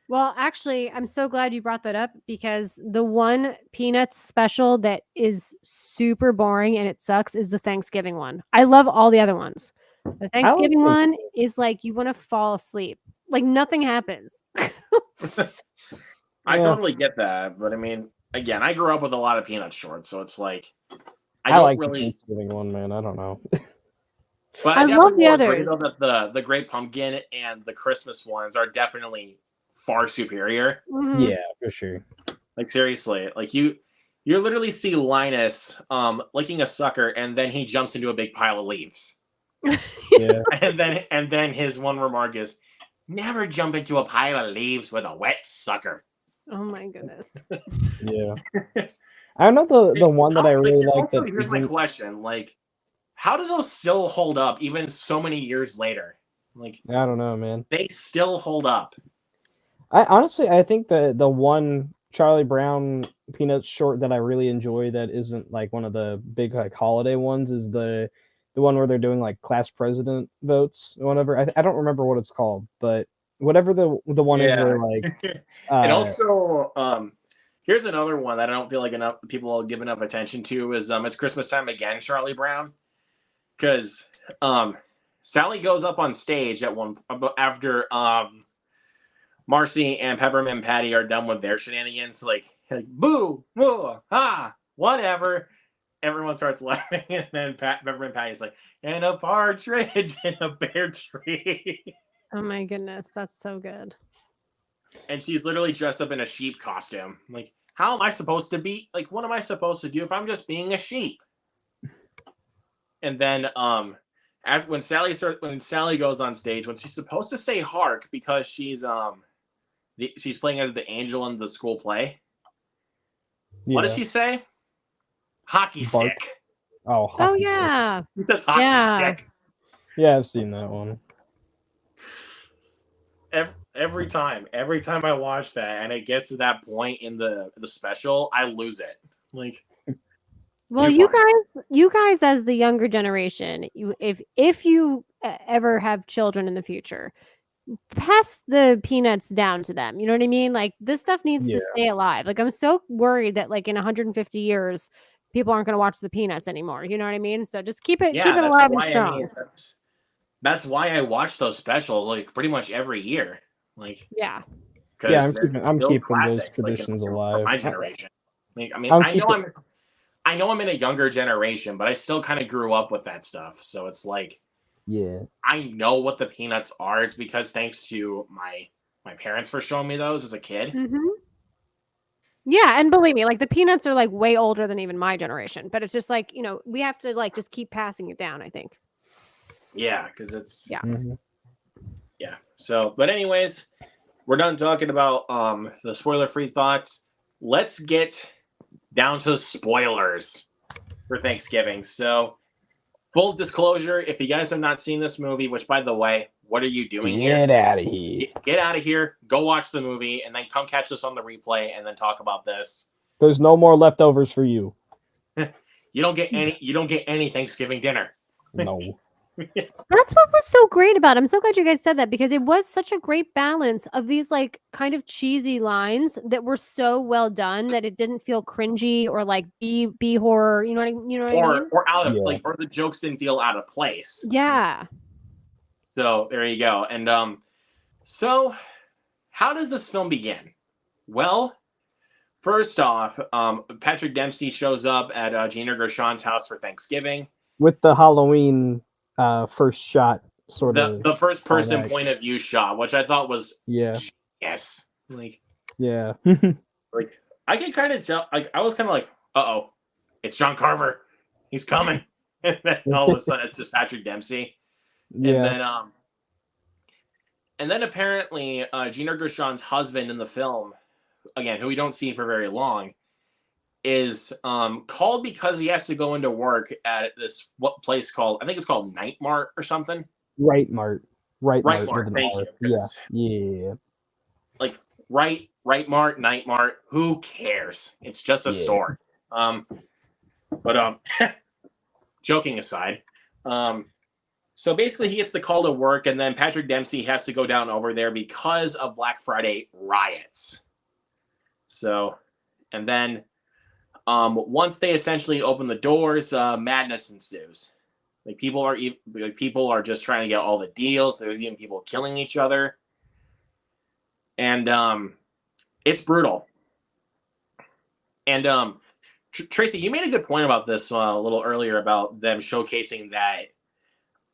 Speaker 2: Well, actually, I'm so glad you brought that up because the one Peanuts special that is super boring and it sucks is the Thanksgiving one. I love all the other ones. The Thanksgiving one is like you want to fall asleep. Like nothing happens.
Speaker 1: I totally get that, but I mean, again, I grew up with a lot of Peanuts shorts, so it's like
Speaker 3: I
Speaker 1: don't
Speaker 3: like
Speaker 1: really.
Speaker 3: the Thanksgiving one, man. I don't know.
Speaker 1: But
Speaker 2: I love the others.
Speaker 1: That the Great Pumpkin and the Christmas ones are definitely far superior.
Speaker 2: Mhm.
Speaker 3: Yeah, for sure.
Speaker 1: Like seriously, like you literally see Linus licking a sucker, and then he jumps into a big pile of leaves.
Speaker 3: Yeah.
Speaker 1: and then his one remark is, "Never jump into a pile of leaves with a wet sucker."
Speaker 2: Oh my goodness.
Speaker 3: Yeah. I don't know the one that I really like. That
Speaker 1: Here's my question: like, how do those still hold up even so many years later? Like,
Speaker 3: I don't know, man.
Speaker 1: they still hold up.
Speaker 3: I honestly, I think the one Charlie Brown Peanuts short that I really enjoy that isn't like one of the big like holiday ones is the one where they're doing like class president votes or whatever. I don't remember what it's called, but whatever the one is where like
Speaker 1: and also here's another one that I don't feel like enough people will give enough attention to is It's Christmas Time Again, Charlie Brown. Because Sally goes up on stage at one after Marcy and Peppermint Patty are done with their shenanigans, like boo, woo, ha, whatever. Everyone starts laughing, and then Peppermint Patty's like, and a partridge in a pear tree.
Speaker 2: Oh my goodness, that's so good.
Speaker 1: And she's literally dressed up in a sheep costume. Like, how am I supposed to be? Like, what am I supposed to do if I'm just being a sheep? And then when Sally goes on stage, when she's supposed to say hark because she's playing as the angel in the school play. Yeah. What does she say? Hockey stick.
Speaker 3: Oh
Speaker 2: yeah.
Speaker 1: She says hockey stick.
Speaker 3: Yeah, I've seen that one.
Speaker 1: Every time I watch that and it gets to that point in the special, I lose it. Like,
Speaker 2: well, you guys as the younger generation, if you ever have children in the future, pass the Peanuts down to them. You know what I mean? Like this stuff needs to stay alive. Like I'm so worried that like in 150 years, people aren't going to watch the Peanuts anymore. You know what I mean? So just keep it alive and strong. I mean,
Speaker 1: that's why I watch those specials like pretty much every year. Like
Speaker 3: I'm keeping those traditions alive.
Speaker 1: My generation. Like, I mean, I know I'm in a younger generation, but I still kind of grew up with that stuff. So it's like,
Speaker 3: yeah,
Speaker 1: I know what the Peanuts are. It's because thanks to my my parents for showing me those as a kid.
Speaker 2: Mm-hmm. Yeah, and believe me, like the Peanuts are like way older than even my generation, but it's just like, we have to like just keep passing it down, I think.
Speaker 1: Yeah, because it's
Speaker 2: Yeah.
Speaker 1: yeah. So, but anyways, we're done talking about the spoiler-free thoughts. Let's get down to spoilers for Thanksgiving. So, full disclosure, if you guys have not seen this movie, which by the way, what are you doing here?
Speaker 3: Get out of here.
Speaker 1: Get out of here. Go watch the movie and then come catch us on the replay and then talk about this.
Speaker 3: There's no more leftovers for you.
Speaker 1: You don't get any Thanksgiving dinner.
Speaker 3: No.
Speaker 2: That's what was so great about it. I'm so glad you guys said that because it was such a great balance of these like kind of cheesy lines that were so well done that it didn't feel cringy or like B horror. You know what I mean?
Speaker 1: Or out of like, or the jokes didn't feel out of place.
Speaker 2: Yeah.
Speaker 1: So there you go. And so how does this film begin? Well, first off, Patrick Dempsey shows up at Gina Gershon's house for Thanksgiving
Speaker 3: with the Halloween first shot sort of
Speaker 1: the first person point of view shot, which I thought was yes, like like I can kind of tell. Like I was kind of like, uh-oh, it's John Carver, he's coming, and then all of a sudden it's just Patrick Dempsey, and then apparently Gina Gershon's husband in the film, again, who we don't see for very long, is called because he has to go into work at this place called, I think it's called Night Mart or something.
Speaker 3: Right Mart.
Speaker 1: Thank you.
Speaker 3: Yeah.
Speaker 1: Like Right Mart, Night Mart. Who cares? It's just a store. But joking aside, so basically he gets the call to work, and then Patrick Dempsey has to go down over there because of Black Friday riots. So, and then once they essentially open the doors, madness ensues. Like people are just trying to get all the deals. There's even people killing each other, and it's brutal. And Tracy, you made a good point about this a little earlier about them showcasing that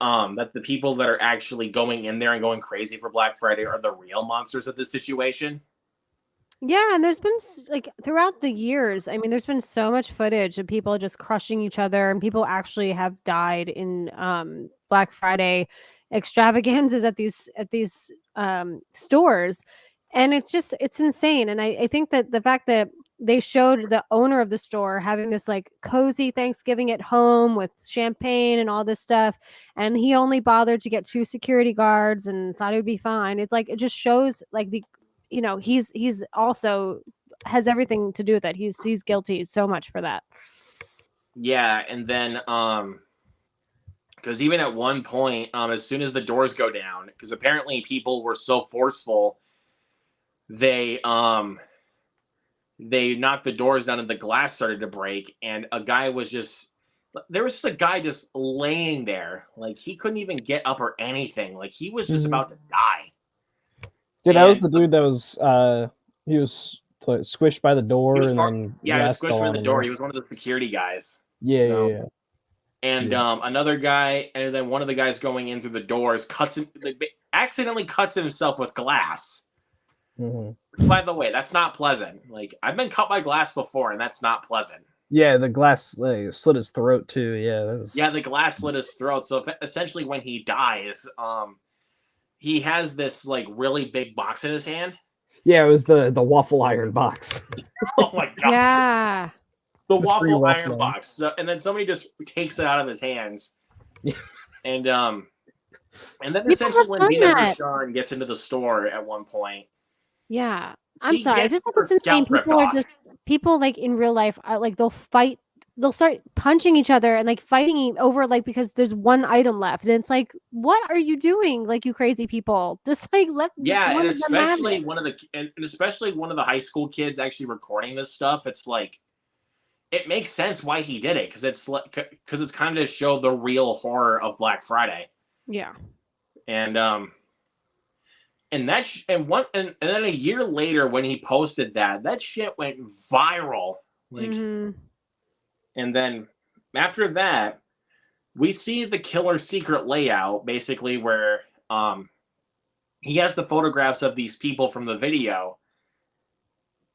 Speaker 1: that the people that are actually going in there and going crazy for Black Friday are the real monsters of the situation.
Speaker 2: Yeah, and there's been like throughout the years, I mean, there's been so much footage of people just crushing each other, and people actually have died in Black Friday extravaganzas at these stores, and it's insane. And I think that the fact that they showed the owner of the store having this like cozy Thanksgiving at home with champagne and all this stuff, and he only bothered to get 2 security guards and thought it would be fine. It's like it just shows like he's also has everything to do with it. He's guilty so much for that.
Speaker 1: Yeah, and then because even at one point, as soon as the doors go down, because apparently people were so forceful, they knocked the doors down and the glass started to break, and a guy was just a guy just laying there, like he couldn't even get up or anything, like he was just about to die.
Speaker 3: Dude, that was the dude that was he was squished by the door,
Speaker 1: he was
Speaker 3: and then
Speaker 1: he was squished by the door. He was one of the security guys.
Speaker 3: Yeah.
Speaker 1: And another guy, and then one of the guys going in through the doors accidentally cuts himself with glass.
Speaker 3: Mm-hmm.
Speaker 1: By the way, that's not pleasant. Like I've been cut by glass before, and that's not pleasant.
Speaker 3: Yeah, the glass slit his throat too. Yeah,
Speaker 1: the glass slit his throat. So essentially, when he dies, he has this like really big box in his hand.
Speaker 3: Yeah, it was the waffle iron box.
Speaker 1: Oh my god!
Speaker 2: Yeah,
Speaker 1: the waffle iron box. So, and then somebody just takes it out of his hands. And then essentially when Gina Gershon gets into the store at one point.
Speaker 2: Yeah, I'm sorry. I just think it's insane. People like in real life, like they'll fight. They'll start punching each other and like fighting over like because there's one item left, and it's like, what are you doing? Like you crazy people, just like let
Speaker 1: and especially one of the high school kids actually recording this stuff. It's like it makes sense why he did it because it's kind of to show the real horror of Black Friday.
Speaker 2: Yeah,
Speaker 1: and then a year later when he posted that shit went viral. Like. Mm-hmm. And then after that, we see the killer's secret layout, basically where he has the photographs of these people from the video,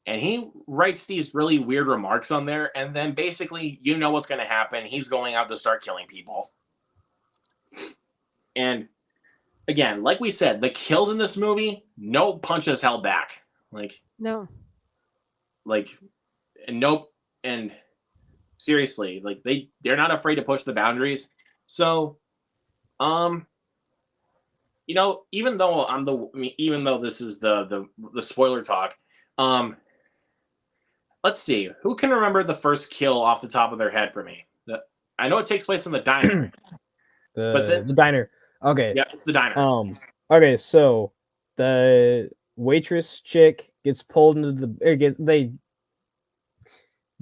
Speaker 1: and he writes these really weird remarks on there, and then basically you know what's going to happen. He's going out to start killing people. And again, like we said, the kills in this movie, no punches held back.
Speaker 2: No.
Speaker 1: And nope. And seriously, like they're not afraid to push the boundaries. So, you know, even though this is the spoiler talk, let's see, who can remember the first kill off the top of their head for me? I know it takes place in the diner.
Speaker 3: The diner. Okay.
Speaker 1: Yeah, it's the diner.
Speaker 3: Okay, so the waitress chick gets pulled into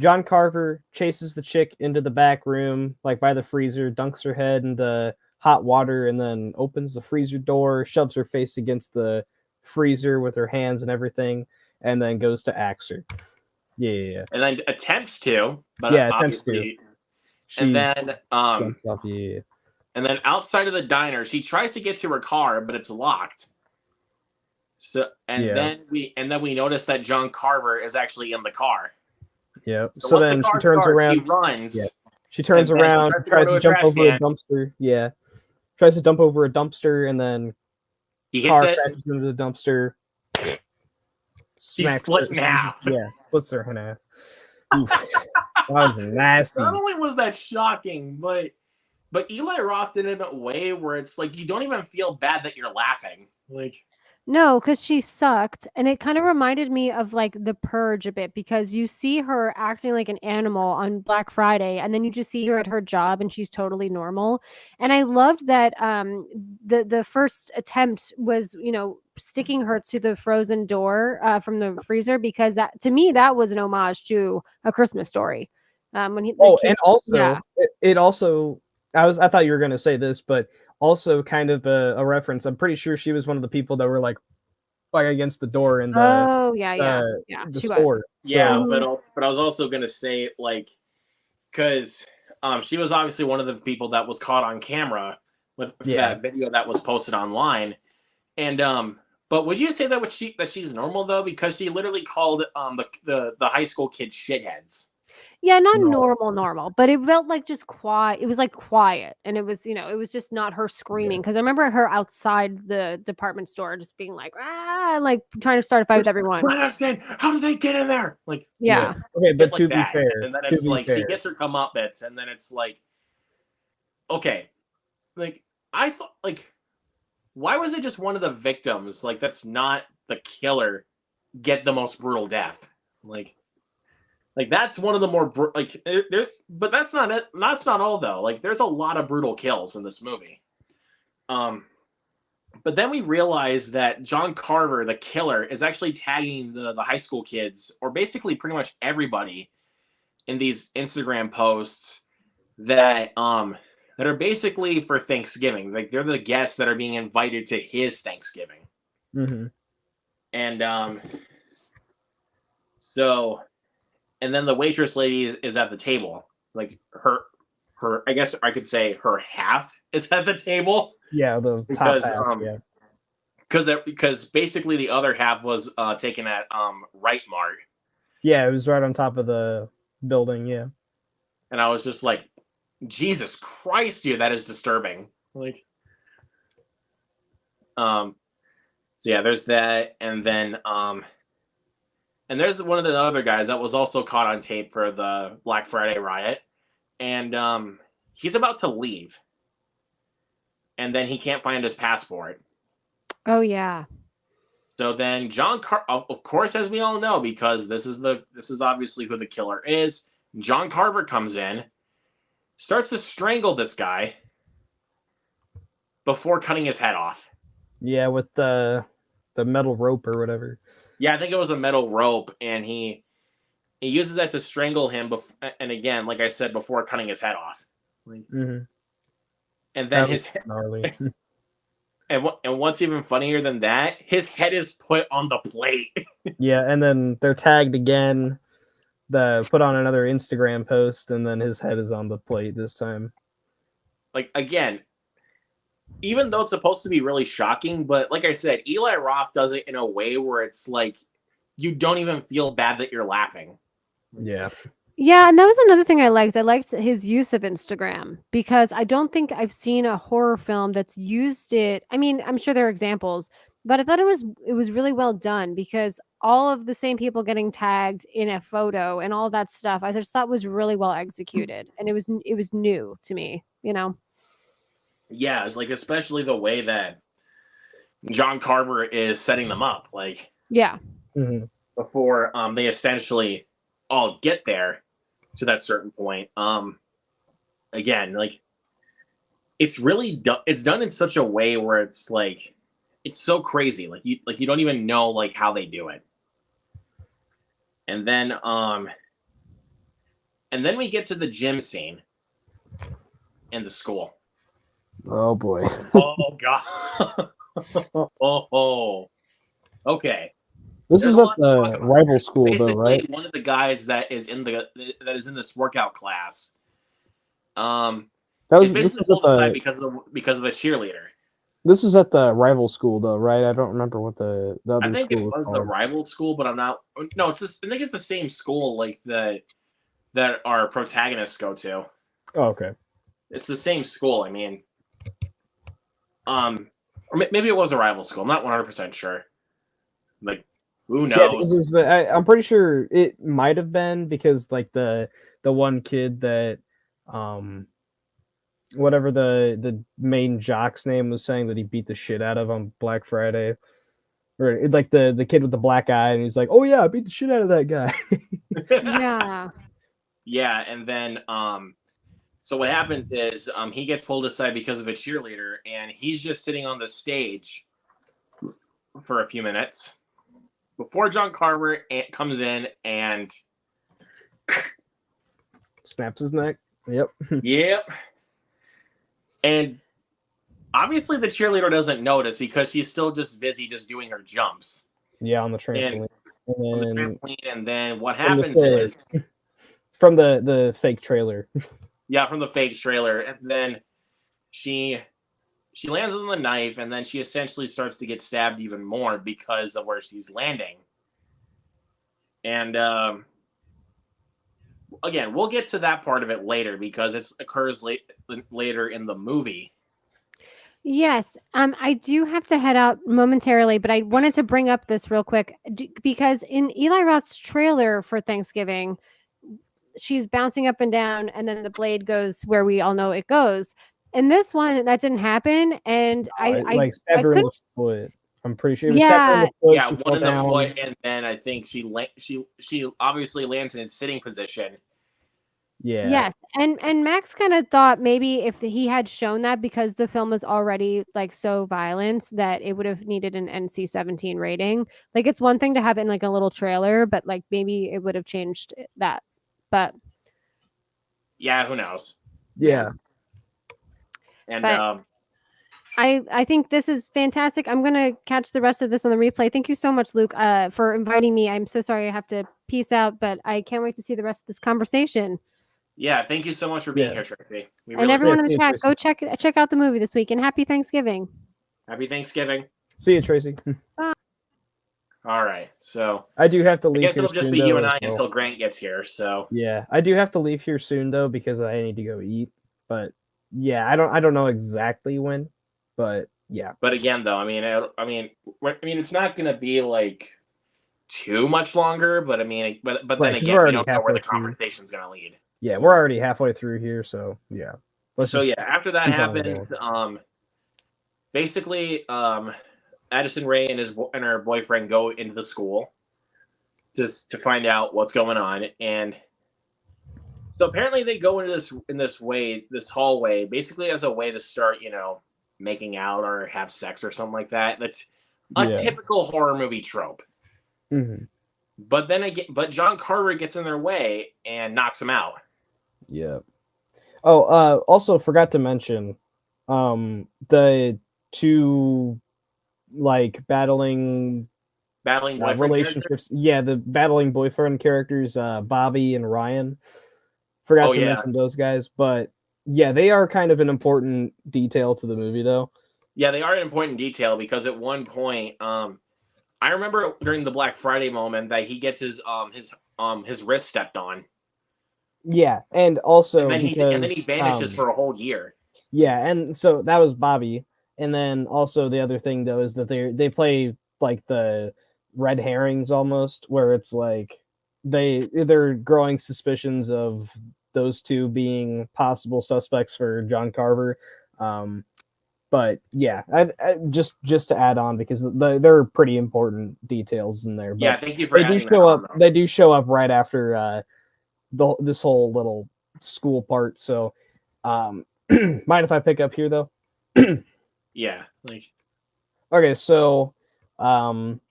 Speaker 3: John Carver chases the chick into the back room, like by the freezer, dunks her head into hot water, and then opens the freezer door, shoves her face against the freezer with her hands and everything, and then goes to axe her. Yeah.
Speaker 1: And then attempts to, but
Speaker 3: attempts
Speaker 1: obviously,
Speaker 3: to.
Speaker 1: And then
Speaker 3: jumps off, yeah.
Speaker 1: And then outside of the diner, she tries to get to her car, but it's locked. So then we notice that John Carver is actually in the car.
Speaker 3: Yeah. So then she turns around.
Speaker 1: She runs.
Speaker 3: Yeah. She turns around, tries to jump over a dumpster. Yeah. Tries to dump over a dumpster, and then
Speaker 1: he hits it.
Speaker 3: Crashes into the dumpster.
Speaker 1: Smacks split in half.
Speaker 3: Yeah, splits her in half. Oof. That was nasty.
Speaker 1: Not only was that shocking, but Eli Roth did it in a way where it's like you don't even feel bad that you're laughing. Like,
Speaker 2: no, because she sucked. And it kind of reminded me of like The Purge a bit, because you see her acting like an animal on Black Friday, and then you just see her at her job and she's totally normal. And I loved that the first attempt was, you know, sticking her to the frozen door from the freezer, because that, to me, that was an homage to A Christmas Story. And also,
Speaker 3: yeah. it also, I thought you were going to say this, but also kind of a reference. I'm pretty sure she was one of the people that were like against the door in the the store.
Speaker 1: Yeah, but I was also gonna say, like, because she was obviously one of the people that was caught on camera with that video that was posted online, and but would you say that she's normal though, because she literally called the high school kids shitheads?
Speaker 2: Yeah, not normal, but it felt like just quiet. It was like quiet, and it was, you know, it was just not her screaming. Because I remember her outside the department store just being like, like trying to start a fight with everyone.
Speaker 1: How did they get in there? Like,
Speaker 2: yeah.
Speaker 3: Okay, but to be fair,
Speaker 1: and then it's like she gets her comeuppance, and then it's like, okay, like I thought, like, why was it just one of the victims? Like, that's not the killer get the most brutal death. Like that's one of the more but that's not it. That's not all though. Like there's a lot of brutal kills in this movie. But then we realize that John Carver, the killer, is actually tagging the high school kids, or basically pretty much everybody, in these Instagram posts that are basically for Thanksgiving. Like they're the guests that are being invited to his Thanksgiving.
Speaker 3: Mm-hmm.
Speaker 1: And so. And then the waitress lady is at the table. Like her, I guess I could say her half is at the table.
Speaker 3: Yeah, the top half. Yeah.
Speaker 1: Because basically the other half was taken at Right Mart.
Speaker 3: Yeah, it was right on top of the building. Yeah.
Speaker 1: And I was just like, Jesus Christ, dude, that is disturbing. Like, so yeah, there's that, and then and there's one of the other guys that was also caught on tape for the Black Friday riot. And he's about to leave. And then he can't find his passport.
Speaker 2: Oh, yeah.
Speaker 1: So then of course, as we all know, because this is obviously who the killer is, John Carver comes in, starts to strangle this guy before cutting his head off.
Speaker 3: Yeah, with the metal rope or whatever.
Speaker 1: Yeah, I think it was a metal rope, and he uses that to strangle him. And again, like I said, before cutting his head off.
Speaker 3: Mm-hmm.
Speaker 1: And then his
Speaker 3: gnarly.
Speaker 1: and what's even funnier than that, his head is put on the plate.
Speaker 3: Yeah, and then they're tagged again. Put on another Instagram post, and then his head is on the plate this time.
Speaker 1: Like again, even though it's supposed to be really shocking, but like I said, Eli Roth does it in a way where it's like you don't even feel bad that you're laughing.
Speaker 3: Yeah.
Speaker 2: Yeah, and that was another thing I liked. I liked his use of Instagram because I don't think I've seen a horror film that's used it. I mean, I'm sure there are examples, but I thought it was really well done because all of the same people getting tagged in a photo and all that stuff, I just thought was really well executed, and it was new to me, you know.
Speaker 1: Yeah, it's like especially the way that John Carver is setting them up, like
Speaker 2: Yeah.
Speaker 3: Mm-hmm.
Speaker 1: before they essentially all get there to that certain point. Again, like it's really it's done in such a way where it's like it's so crazy. Like you don't even know like how they do it. And then we get to the gym scene in the school.
Speaker 3: Oh boy.
Speaker 1: Oh god. Oh. Okay.
Speaker 3: This
Speaker 1: There's
Speaker 3: is
Speaker 1: a
Speaker 3: at
Speaker 1: lot to talk
Speaker 3: the
Speaker 1: about.
Speaker 3: rival school
Speaker 1: Basically,
Speaker 3: though, right?
Speaker 1: one of the guys that is in this workout class,
Speaker 3: That
Speaker 1: is
Speaker 3: was this
Speaker 1: basically
Speaker 3: was at
Speaker 1: pulled aside
Speaker 3: the
Speaker 1: because of a cheerleader.
Speaker 3: this was at the rival school though, right? I don't remember what the
Speaker 1: I
Speaker 3: other
Speaker 1: think
Speaker 3: school
Speaker 1: it
Speaker 3: was
Speaker 1: was the
Speaker 3: called.
Speaker 1: rival school, but I'm not. No, it's this. I think it's the same school like that our protagonists go to.
Speaker 3: Oh, okay.
Speaker 1: It's the same school. I mean, or maybe it was a rival school. I'm not 100% sure. Like, who
Speaker 3: Yeah, because
Speaker 1: knows?
Speaker 3: I'm pretty sure it might have been because like the one kid that whatever the main jock's name was saying that he beat the shit out of on Black Friday. Or like the kid with the black eye, and he's like, "Oh yeah, I beat the shit out of that guy."
Speaker 2: Yeah.
Speaker 1: Yeah, and then so what happens is he gets pulled aside because of a cheerleader, and he's just sitting on the stage for a few minutes before John Carver comes in and
Speaker 3: Snaps his neck. Yep.
Speaker 1: yep. And obviously the cheerleader doesn't notice because she's still just busy just doing her jumps.
Speaker 3: Yeah, on the trampoline.
Speaker 1: On the trampoline, and then what
Speaker 3: From the
Speaker 1: happens
Speaker 3: trailer.
Speaker 1: is
Speaker 3: from the fake trailer.
Speaker 1: yeah, from the fake trailer, and then she lands on the knife, and then she essentially starts to get stabbed even more because of where she's landing. And again, we'll get to that part of it later because it occurs later in the movie.
Speaker 2: Yes, I do have to head out momentarily, but I wanted to bring up this real quick because in Eli Roth's trailer for Thanksgiving, she's bouncing up and down, and then the blade goes where we all know it goes. In this one, that didn't happen, and
Speaker 3: I like stabbed her in the foot. I'm pretty sure. It was stabbed her in the foot,
Speaker 1: Yeah,
Speaker 3: she
Speaker 1: one
Speaker 3: fell
Speaker 1: in the
Speaker 3: down.
Speaker 1: foot, and then I think she obviously lands in a sitting position.
Speaker 3: Yeah.
Speaker 2: Yes, and Max kind of thought maybe if he had shown that because the film was already like so violent that it would have needed an NC-17 rating. Like it's one thing to have it in like a little trailer, but like maybe it would have changed that. But
Speaker 1: yeah, who knows?
Speaker 3: Yeah.
Speaker 1: And
Speaker 2: but I think this is fantastic. I'm gonna catch the rest of this on the replay. Thank you so much, Luke, for inviting me. I'm so sorry I have to peace out, but I can't wait to see the rest of this conversation.
Speaker 1: yeah, thank you so much for being here, Tracy.
Speaker 2: And everyone in the
Speaker 3: see you,
Speaker 2: chat, go
Speaker 3: Tracy.
Speaker 2: check out the movie this week, and happy Thanksgiving.
Speaker 1: Happy Thanksgiving.
Speaker 3: See you, Tracy.
Speaker 1: All right, so
Speaker 3: I do have to leave.
Speaker 1: I guess
Speaker 3: here
Speaker 1: it'll just
Speaker 3: soon,
Speaker 1: be you
Speaker 3: though,
Speaker 1: and
Speaker 3: as
Speaker 1: I
Speaker 3: well.
Speaker 1: until Grant gets here. So
Speaker 3: Yeah, I do have to leave here soon though because I need to go eat. But yeah, I don't know exactly when, but yeah.
Speaker 1: But again, though, I mean, it's not gonna be like too much longer. But I mean, but then
Speaker 3: Right, 'cause
Speaker 1: again,
Speaker 3: we're
Speaker 1: we
Speaker 3: already
Speaker 1: don't know where the
Speaker 3: halfway through.
Speaker 1: conversation's gonna lead.
Speaker 3: Yeah,
Speaker 1: So-
Speaker 3: we're already halfway through here, so yeah.
Speaker 1: So yeah, after that
Speaker 3: keep on
Speaker 1: happened,
Speaker 3: going.
Speaker 1: basically, Addison Rae and her boyfriend go into the school just to find out what's going on, and so apparently they go into this hallway, basically as a way to start, making out or have sex or something like that. That's a
Speaker 3: Yeah.
Speaker 1: typical horror movie trope.
Speaker 3: Mm-hmm.
Speaker 1: But John Carver gets in their way and knocks him out.
Speaker 3: Yeah. Oh, also forgot to mention, the two like battling
Speaker 1: Boyfriend
Speaker 3: relationships. Yeah, the battling boyfriend characters, Bobby and Ryan. Forgot to mention those guys, but yeah, they are kind of an important detail to the movie though.
Speaker 1: Yeah, they are an important detail because at one point, I remember during the Black Friday moment that he gets his wrist stepped on,
Speaker 3: Yeah, and
Speaker 1: and
Speaker 3: also
Speaker 1: then he
Speaker 3: because
Speaker 1: vanishes for a whole year.
Speaker 3: yeah, and so that was Bobby, and then also the other thing though is that they play like the red herrings almost, where it's like they're growing suspicions of those two being possible suspects for John Carver. But yeah, just to add on because there are pretty important details in there.
Speaker 1: Yeah,
Speaker 3: But
Speaker 1: thank you for
Speaker 3: they do
Speaker 1: adding that
Speaker 3: show
Speaker 1: on,
Speaker 3: up.
Speaker 1: though.
Speaker 3: They do show up right after this whole little school part. So, mind if I pick up here though?
Speaker 1: Yeah, like
Speaker 3: Okay, so um,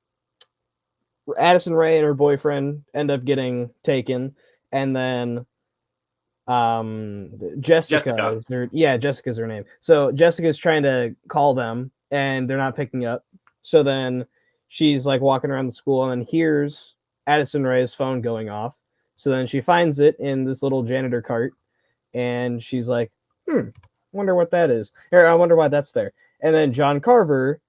Speaker 3: Addison Rae and her boyfriend end up getting taken, and then Jessica is her Jessica's her name. So Jessica's trying to call them and they're not picking up. So then she's like walking around the school and then hears Addison Rae's phone going off. So then she finds it in this little janitor cart and she's like, wonder what that is. Or I wonder why that's there. And then John Carver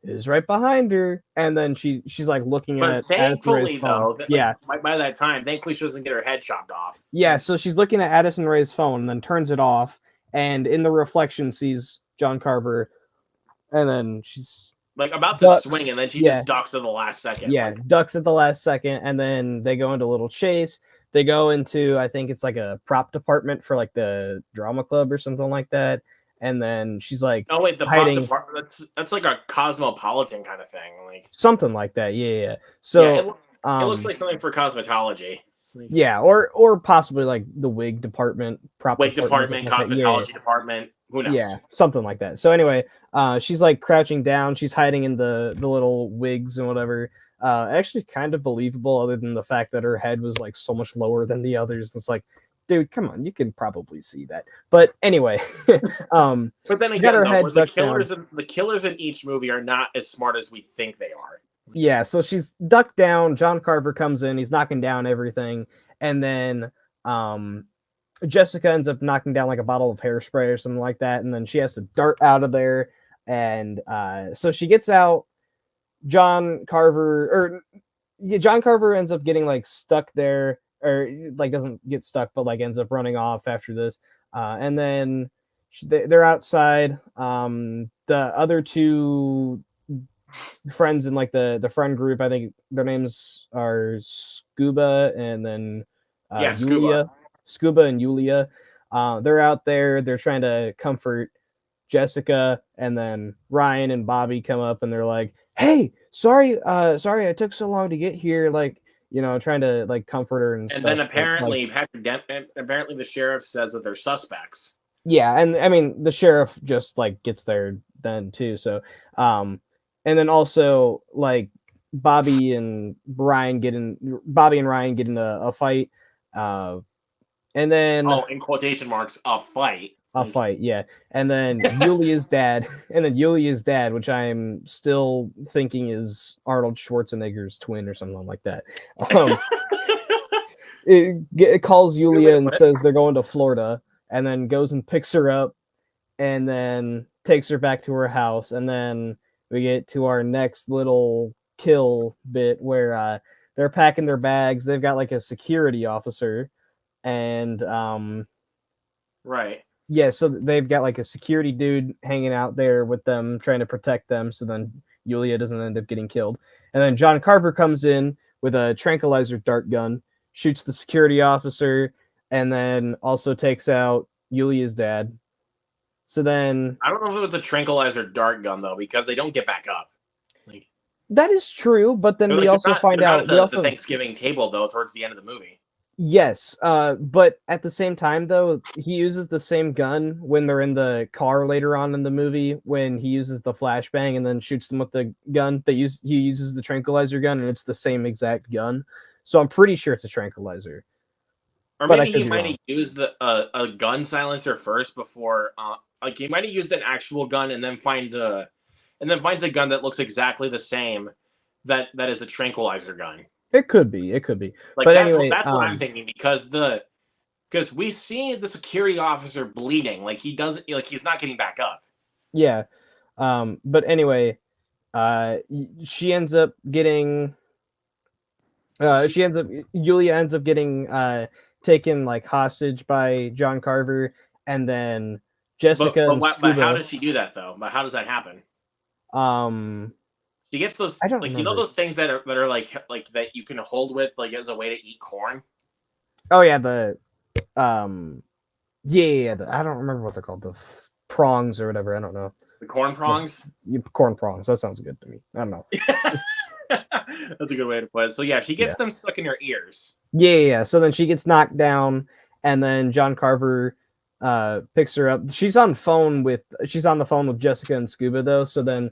Speaker 3: is right behind her, and then she's like looking
Speaker 1: but
Speaker 3: at Addison Rae's
Speaker 1: thankfully
Speaker 3: phone.
Speaker 1: though,
Speaker 3: Yeah,
Speaker 1: by that time, thankfully she doesn't get her head chopped off.
Speaker 3: yeah. So she's looking at Addison Rae's phone, and then turns it off, and in the reflection sees John Carver, and then she's
Speaker 1: Like about to
Speaker 3: ducks.
Speaker 1: swing, and then she
Speaker 3: Yeah.
Speaker 1: just ducks at the last second.
Speaker 3: Yeah,
Speaker 1: Like,
Speaker 3: ducks at the last second, and then they go into a little chase. They go into, I think it's like a prop department for like the drama club or something like that. And then she's like,
Speaker 1: oh wait, the prop
Speaker 3: hiding
Speaker 1: department. That's like a cosmopolitan kind of thing. Like
Speaker 3: something like that. Yeah. So
Speaker 1: yeah, it looks like something for cosmetology. Like,
Speaker 3: yeah, or possibly like the wig department, prop
Speaker 1: wig
Speaker 3: department,
Speaker 1: department,
Speaker 3: something like that.
Speaker 1: cosmetology department. Who knows?
Speaker 3: Yeah, something like that. So anyway, she's like crouching down. She's hiding in the little wigs and whatever. Actually, kind of believable, other than the fact that her head was like so much lower than the others. It's like, dude, come on, you can probably see that. But anyway,
Speaker 1: but then
Speaker 3: she's got
Speaker 1: again,
Speaker 3: her
Speaker 1: though,
Speaker 3: head
Speaker 1: the
Speaker 3: ducked
Speaker 1: the killers in each movie are not as smart as we think they are.
Speaker 3: yeah, so she's ducked down. John Carver comes in. He's knocking down everything, and then Jessica ends up knocking down like a bottle of hairspray or something like that, and then she has to dart out of there. And so she gets out. John Carver ends up getting like stuck there, or like doesn't get stuck, but like ends up running off after this. And then they're outside. The other two friends in like the friend group, I think their names are Scuba and then Yulia. Scuba and Yulia. They're out there. They're trying to comfort Jessica, and then Ryan and Bobby come up and they're like, "Hey, sorry I took so long to get here." Like, you know, trying to like comfort her and stuff.
Speaker 1: Then apparently, apparently the sheriff says that they're suspects.
Speaker 3: Yeah, and I mean the sheriff just like gets there then too. So, and then also like Bobby and Ryan get in a fight. And then
Speaker 1: in quotation marks, a fight.
Speaker 3: A fight, yeah. And then Yulia's dad, which I'm still thinking is Arnold Schwarzenegger's twin or something like that. It calls Yulia and says they're going to Florida, and then goes and picks her up, and then takes her back to her house. And then we get to our next little kill bit where they're packing their bags. They've got like a security officer, and
Speaker 1: right.
Speaker 3: Yeah, so they've got like a security dude hanging out there with them, trying to protect them, so then Yulia doesn't end up getting killed. And then John Carver comes in with a tranquilizer dart gun, shoots the security officer, and then also takes out Yulia's dad. So then
Speaker 1: I don't know if it was a tranquilizer dart gun though, because they don't get back up. Like,
Speaker 3: that is true, but then we also find out
Speaker 1: the Thanksgiving table though towards the end of the movie.
Speaker 3: Yes, but at the same time, though, he uses the same gun when they're in the car later on in the movie, when he uses the flashbang and then shoots them with the gun. He uses the tranquilizer gun, and it's the same exact gun. So I'm pretty sure it's a tranquilizer.
Speaker 1: Or maybe he might have used a gun silencer first before, like he might have used an actual gun and then finds a gun that looks exactly the same that is a tranquilizer gun.
Speaker 3: It could be. Like,
Speaker 1: but anyway, that's what I'm thinking, because we see the security officer bleeding, like he doesn't, like he's not getting back up.
Speaker 3: Yeah. But anyway, she ends up getting. Yulia ends up getting taken like hostage by John Carver, and then Jessica and
Speaker 1: but how
Speaker 3: Scuba.
Speaker 1: does she do that though? But how does that happen?
Speaker 3: Um,
Speaker 1: She gets those
Speaker 3: I don't
Speaker 1: like
Speaker 3: remember.
Speaker 1: those things that are like that you can hold with like as a way to eat corn.
Speaker 3: Oh yeah, yeah. I don't remember what they're called. The prongs or whatever. I don't know.
Speaker 1: The corn prongs.
Speaker 3: Corn prongs. That sounds good to me. I don't know.
Speaker 1: That's a good way to put it. So yeah, she gets them stuck in her ears.
Speaker 3: Yeah. So then she gets knocked down, and then John Carver picks her up. She's on the phone with Jessica and Scuba though. So then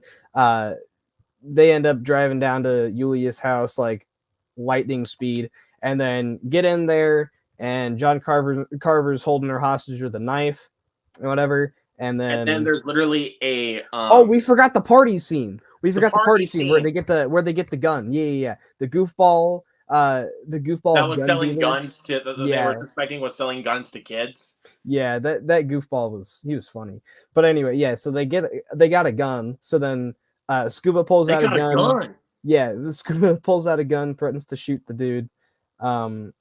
Speaker 3: they end up driving down to Yulia's house like lightning speed, and then get in there, and John Carver's holding her hostage with a knife and whatever. And then
Speaker 1: there's literally a
Speaker 3: we forgot the party scene. We forgot the party scene where they get the gun. Yeah. The goofball
Speaker 1: that was selling guns to they were suspecting was selling guns to kids.
Speaker 3: Yeah, that goofball was funny. But anyway, yeah, so they got a gun. So then Scuba pulls out a gun. Yeah, Scuba pulls out a gun, threatens to shoot the dude.
Speaker 1: And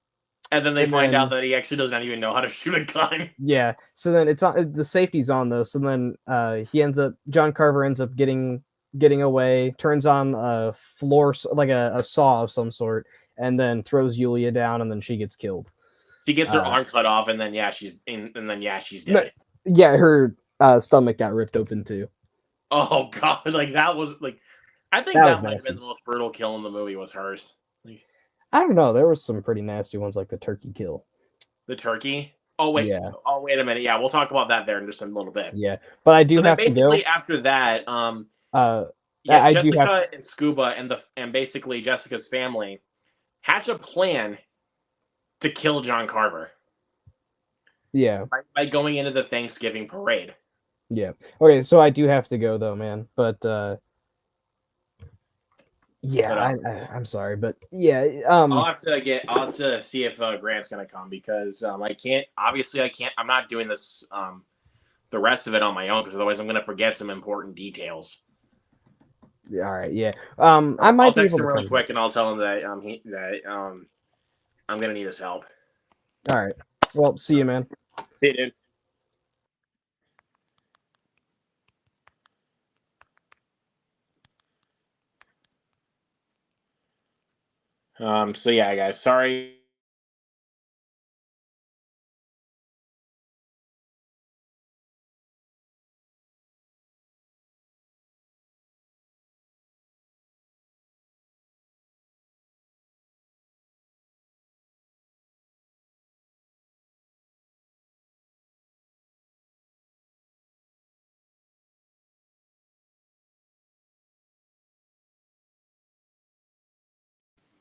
Speaker 1: then they find out that he actually doesn't even know how to shoot a gun.
Speaker 3: Yeah. So then it's on, the safety's on though. So then John Carver ends up getting away, turns on a floor like a saw of some sort, and then throws Yulia down, and then she gets killed.
Speaker 1: She gets her arm cut off, and then she's dead.
Speaker 3: Yeah, her stomach got ripped open too.
Speaker 1: Oh god, like that was like, I think that might have been the most brutal kill in the movie was hers. Like,
Speaker 3: I don't know. There was some pretty nasty ones, like the turkey kill.
Speaker 1: The turkey? Oh wait. Yeah. Oh wait a minute. Yeah, we'll talk about that there in just a little bit.
Speaker 3: Yeah, but I do have to go.
Speaker 1: Basically, after that, Jessica and Scuba and basically Jessica's family hatch a plan to kill John Carver.
Speaker 3: Yeah.
Speaker 1: By going into the Thanksgiving parade.
Speaker 3: Yeah. Okay, so I do have to go though, man. But I'm sorry, but yeah.
Speaker 1: I'll have to see if Grant's gonna come because I'm not doing this the rest of it on my own because otherwise I'm gonna forget some important details.
Speaker 3: Yeah, all right, yeah. I might
Speaker 1: text him really quick and I'll tell him that I'm gonna need his help.
Speaker 3: All right. Well, see you, man.
Speaker 1: See you, dude. So yeah, guys, sorry.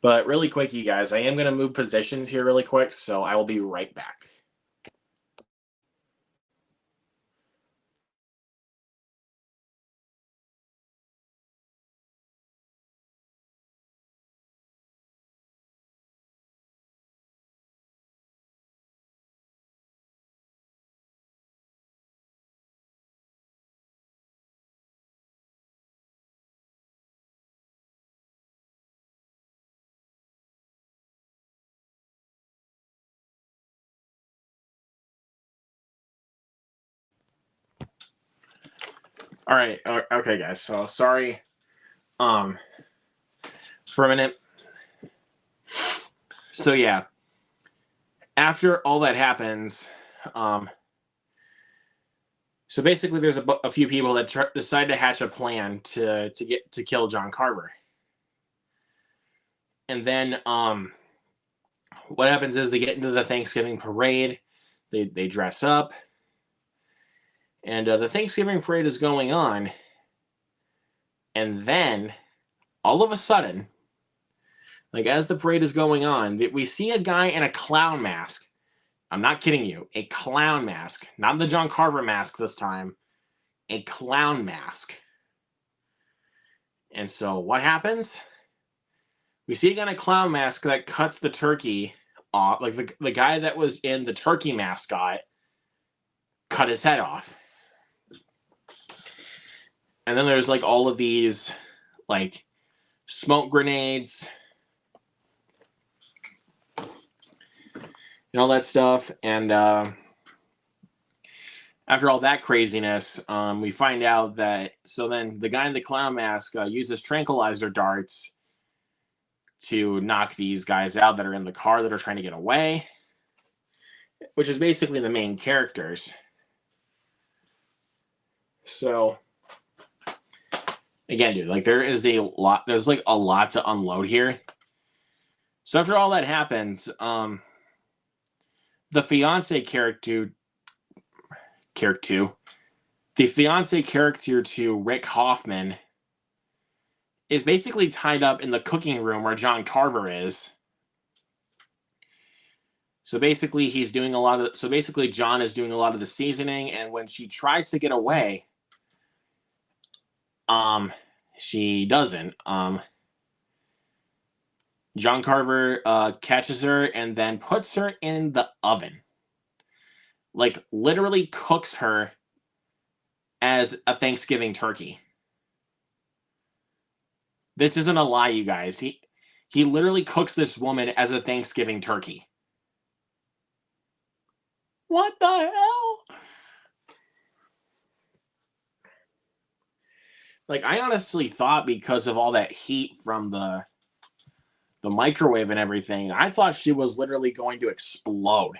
Speaker 1: But really quick, you guys, I am going to move positions here really quick, so I will be right back. All right. Okay, guys. So sorry for a minute. So yeah, after all that happens, so basically there's a few people that decide to hatch a plan to kill John Carver. And then what happens is they get into the Thanksgiving parade. They dress up. And the Thanksgiving parade is going on. And then, all of a sudden, like as the parade is going on, we see a guy in a clown mask. I'm not kidding you. A clown mask. Not the John Carver mask this time. A clown mask. And so what happens? We see a guy in a clown mask that cuts the turkey off. Like the guy that was in the turkey mascot cut his head off. And then there's like all of these like smoke grenades and all that stuff. And after all that craziness, we find out that so then the guy in the clown mask uses tranquilizer darts to knock these guys out that are in the car that are trying to get away, which is basically the main characters. So again, dude, like there's like a lot to unload here. So after all that happens, the fiance character to Rick Hoffman is basically tied up in the cooking room where John Carver is. So basically John is doing a lot of the seasoning, and when she tries to get away, she doesn't. John Carver catches her and then puts her in the oven. Like literally cooks her as a Thanksgiving turkey. This isn't a lie, you guys. He literally cooks this woman as a Thanksgiving turkey. What the hell? Like, I honestly thought because of all that heat from the microwave and everything, I thought she was literally going to explode.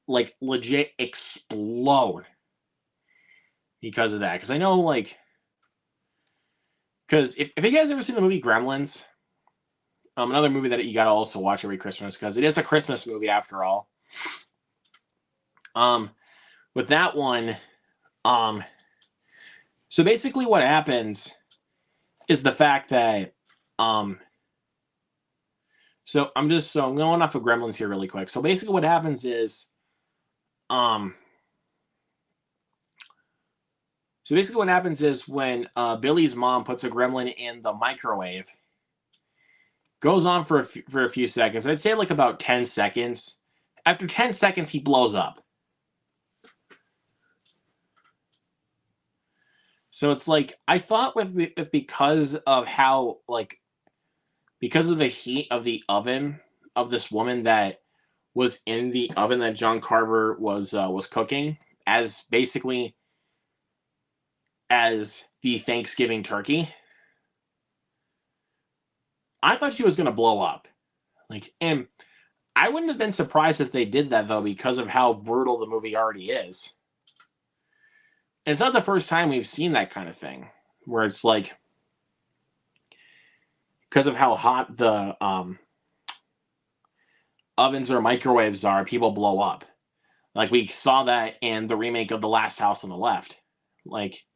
Speaker 1: Like, legit explode. Because of that. Because I know, like... Because if you guys ever seen the movie Gremlins, another movie that you gotta also watch every Christmas, because it is a Christmas movie after all. With that one, so basically what happens is the fact that, so I'm going off of Gremlins here really quick. So basically what happens is, when Billy's mom puts a gremlin in the microwave, goes on for a few seconds. I'd say like about 10 seconds. After 10 seconds, he blows up. So it's like, I thought because of how, like, because of the heat of the oven of this woman that was in the oven that John Carver was cooking as basically as the Thanksgiving turkey, I thought she was going to blow up. Like, and I wouldn't have been surprised if they did that, though, because of how brutal the movie already is. And it's not the first time we've seen that kind of thing, where it's like, because of how hot the ovens or microwaves are, people blow up. Like, we saw that in the remake of The Last House on the Left. Like,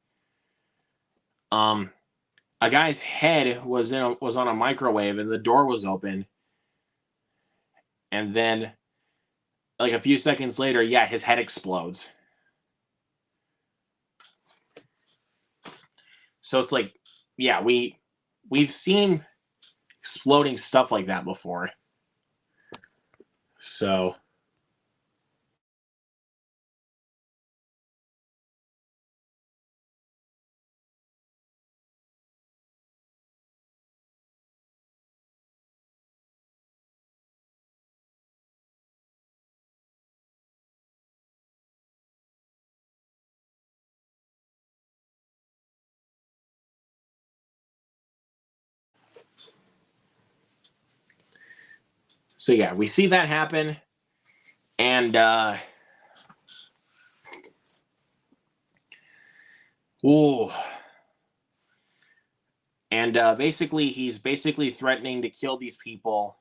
Speaker 1: a guy's head was on a microwave and the door was open, and then like a few seconds later, yeah, his head explodes. So it's like, yeah, we've seen exploding stuff like that before. So yeah, we see that happen, and basically he's threatening to kill these people.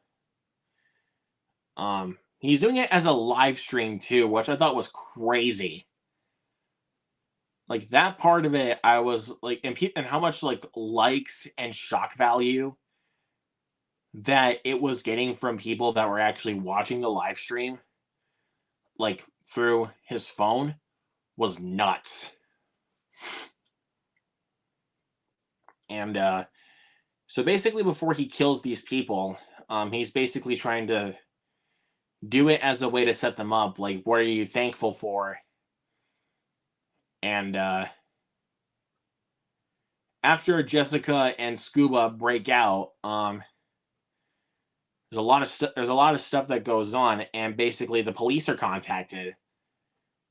Speaker 1: He's doing it as a live stream too, which I thought was crazy. Like, that part of it, I was like, and how much like likes and shock value that it was getting from people that were actually watching the live stream, like through his phone, was nuts. And so basically, before he kills these people, he's basically trying to do it as a way to set them up. Like, what are you thankful for? And after Jessica and Scuba break out, there's a lot of stuff that goes on, and basically the police are contacted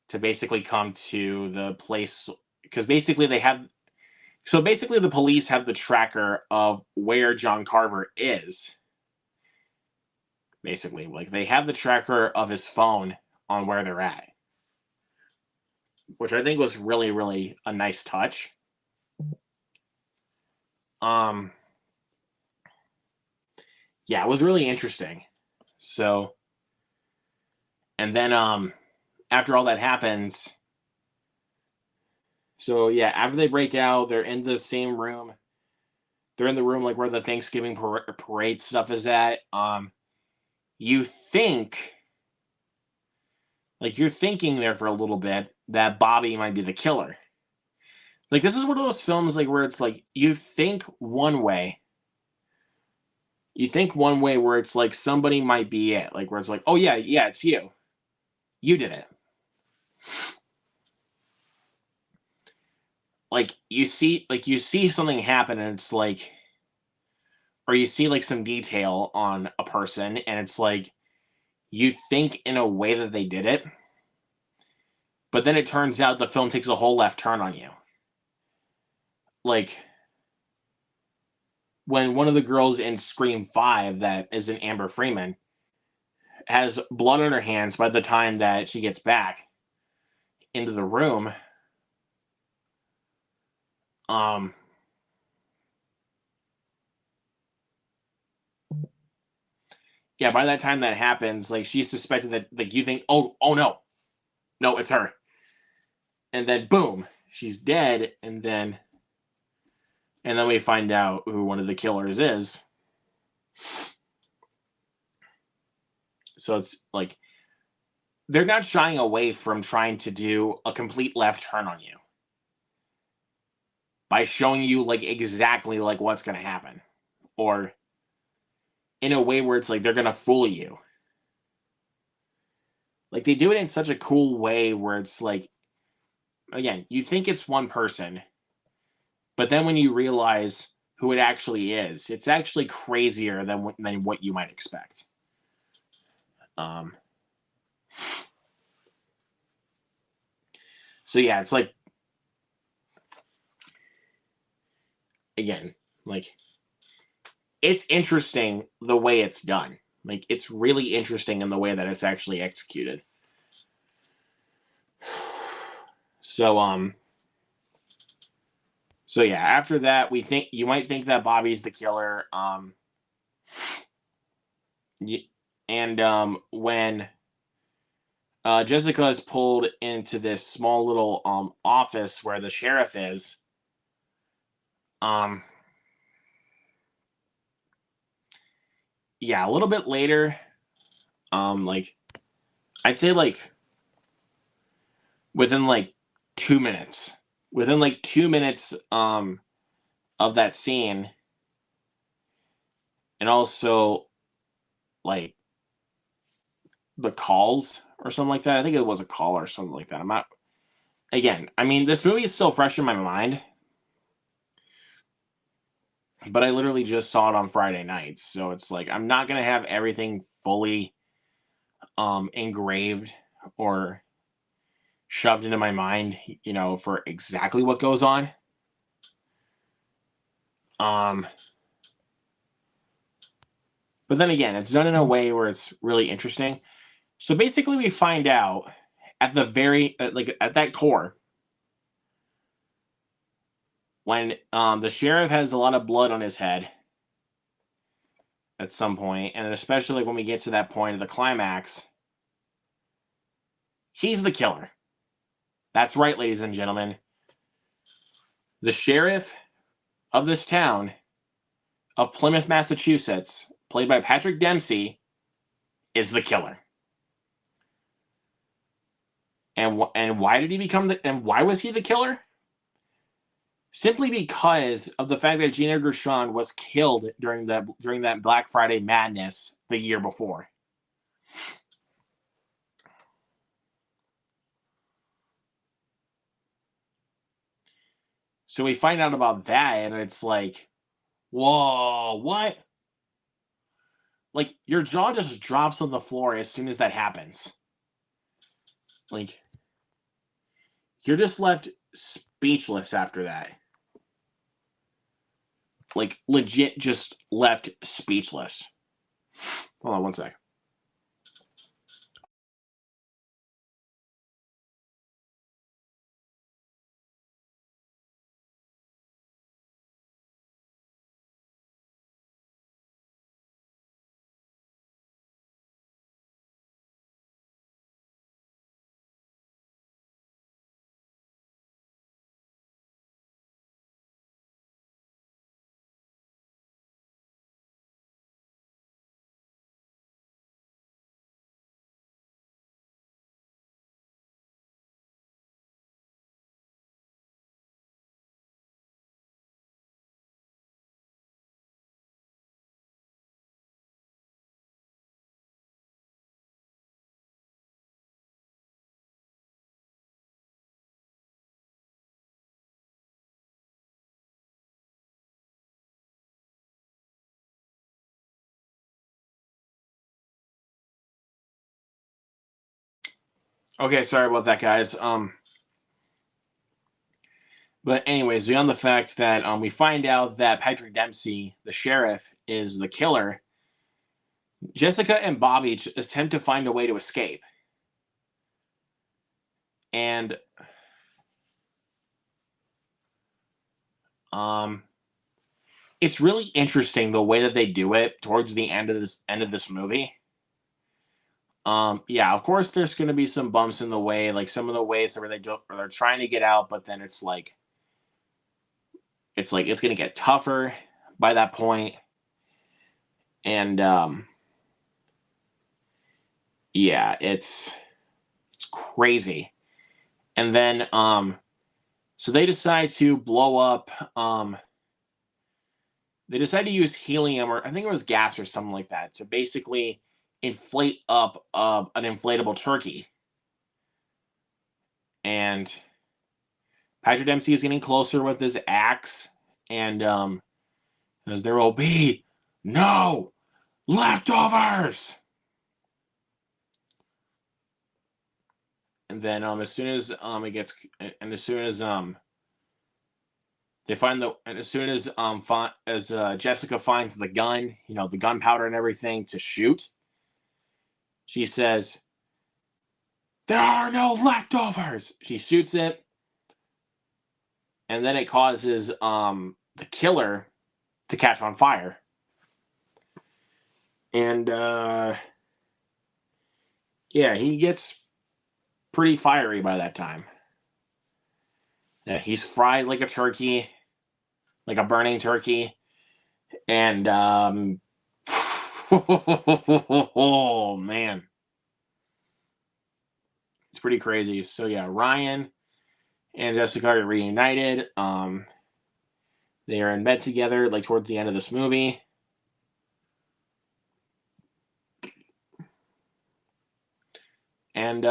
Speaker 1: to basically come to the place because basically the police have the tracker of where John Carver is. Basically, like they have the tracker of his phone on where they're at, which I think was really, really a nice touch. Yeah, it was really interesting. So, and then after all that happens, so yeah, after they break out, they're in the same room. They're in the room like where the Thanksgiving parade stuff is at. You think, like you're thinking there for a little bit that Bobby might be the killer. Like this is one of those films like where it's like you think one way. You think one way where it's like somebody might be it, like where it's like, oh yeah, it's you. You did it. Like you see something happen and it's like, or you see like some detail on a person and it's like you think in a way that they did it, but then it turns out the film takes a whole left turn on you. Like when one of the girls in Scream 5 that is an Amber Freeman has blood on her hands by the time that she gets back into the room. Yeah, by that time that happens, like she's suspected that like you think, oh no, it's her. And then boom, she's dead, and then we find out who one of the killers is. So it's like they're not shying away from trying to do a complete left turn on you by showing you like exactly like what's going to happen, or in a way where it's like they're going to fool you. Like they do it in such a cool way where it's like, again, you think it's one person, but then when you realize who it actually is, it's actually crazier than what you might expect. So yeah, it's like, again, like it's interesting the way it's done. Like it's really interesting in the way that it's actually executed. So yeah, after that, you might think that Bobby's the killer. When Jessica is pulled into this small little office where the sheriff is, yeah, a little bit later, like I'd say like within like 2 minutes, of that scene, and also like the calls or something like that. I think it was a call or something like that. I'm not. Again, I mean, this movie is still fresh in my mind, but I literally just saw it on Friday nights, so it's like I'm not gonna have everything fully engraved or shoved into my mind, you know, for exactly what goes on. But then again, it's done in a way where it's really interesting. So basically, we find out at the very at that core, when the sheriff has a lot of blood on his head at some point, and especially when we get to that point of the climax, he's the killer. That's right, ladies and gentlemen. The sheriff of this town of Plymouth, Massachusetts, played by Patrick Dempsey, is the killer. And why did he become and why was he the killer? Simply because of the fact that Gina Gershon was killed during that Black Friday madness the year before. So we find out about that, and it's like, whoa, what? Like, your jaw just drops on the floor as soon as that happens. Like, you're just left speechless after that. Like, legit just left speechless. Hold on one sec. Okay, sorry about that, guys. But anyways, beyond the fact that we find out that Patrick Dempsey, the sheriff, is the killer, Jessica and Bobby attempt to find a way to escape. And it's really interesting the way that they do it towards the end of this movie. Yeah, of course there's going to be some bumps in the way, like some of the ways where they're trying to get out, but then it's like it's going to get tougher by that point. And yeah, it's crazy. And then so they decide to blow up they decide to use helium, or I think it was gas or something like that, to basically inflate up an inflatable turkey. And Patrick Dempsey is getting closer with his axe, and as there will be no leftovers. And then as soon as it gets, and as soon as they find the, and as soon as Jessica finds the gun, the gunpowder and everything to shoot, she says, "There are no leftovers." She shoots it, and then it causes the killer to catch on fire. And yeah, he gets pretty fiery by that time. Yeah, he's fried like a turkey, like a burning turkey. And oh man, it's pretty crazy. So yeah, Ryan and Jessica are reunited. They are in bed together, like towards the end of this movie. And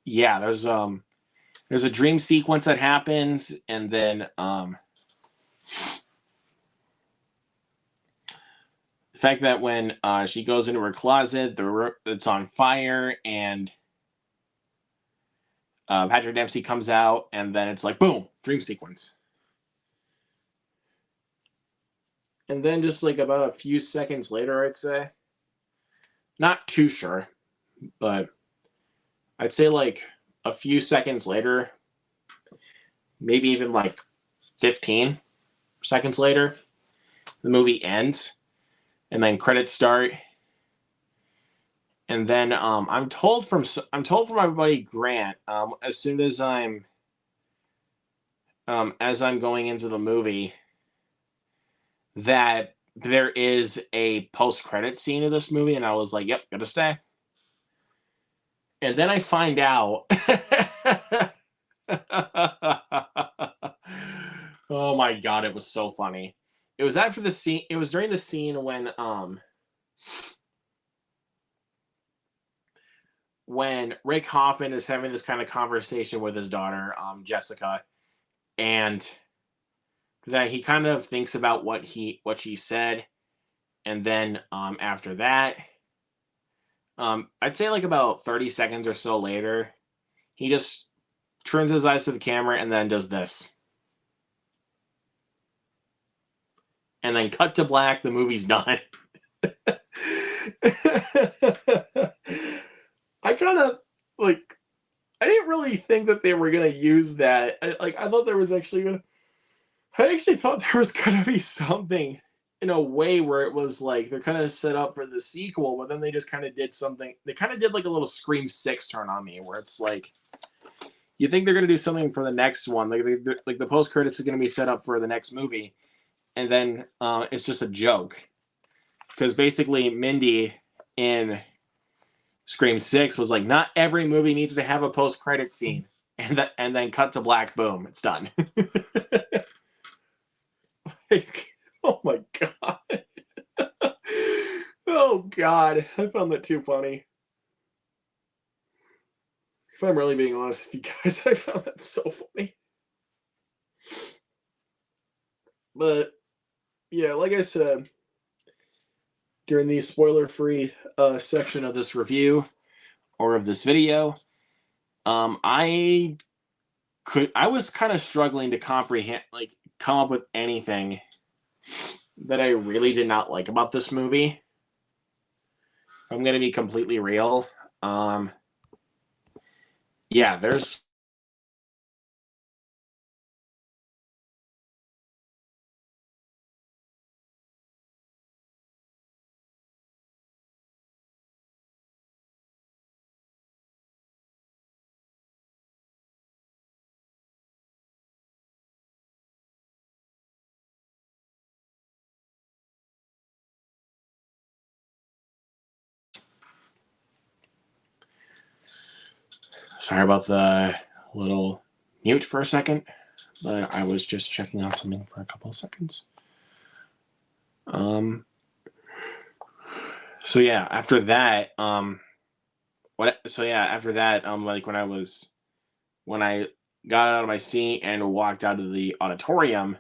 Speaker 1: yeah, there's a dream sequence that happens, and then the fact that when she goes into her closet, it's on fire, and Patrick Dempsey comes out, and then it's like, boom, dream sequence. And then just like about a few seconds later, I'd say, not too sure, but I'd say like a few seconds later, maybe even like 15 seconds later, the movie ends, and then credits start. And then I'm told from my buddy Grant, as soon as I'm going into the movie, that there is a post-credit scene of this movie, and I was like, "Yep, gotta stay." And then I find out. Oh my god, it was so funny. It was after the scene. It was during the scene when Rick Hoffman is having this kind of conversation with his daughter, Jessica, and that he kind of thinks about what she said, and then after that, I'd say like about 30 seconds or so later, he just turns his eyes to the camera and then does this. And then cut to black, the movie's done. I kind of like, I didn't really think that they were gonna use that. I thought there was actually gonna, I actually thought there was gonna be something in a way where it was like they're kind of set up for the sequel, but then they just kind of did something. They kind of did like a little Scream 6 turn on me, where it's like you think they're gonna do something for the next one, like the post credits is gonna be set up for the next movie, and then it's just a joke, because basically Mindy in Scream 6 was like, not every movie needs to have a post credit scene, and then cut to black, boom, it's done. Like, oh my god. Oh god, I found that too funny. If I'm really being honest with you guys, I found that so funny. But yeah, like I said, during the spoiler-free section of this review or of this video, I was kind of struggling to comprehend, like, come up with anything that I really did not like about this movie. I'm gonna be completely real. Yeah, there's sorry about the little mute for a second, but I was just checking out something for a couple of seconds. So yeah, after that, like when I got out of my seat and walked out of the auditorium,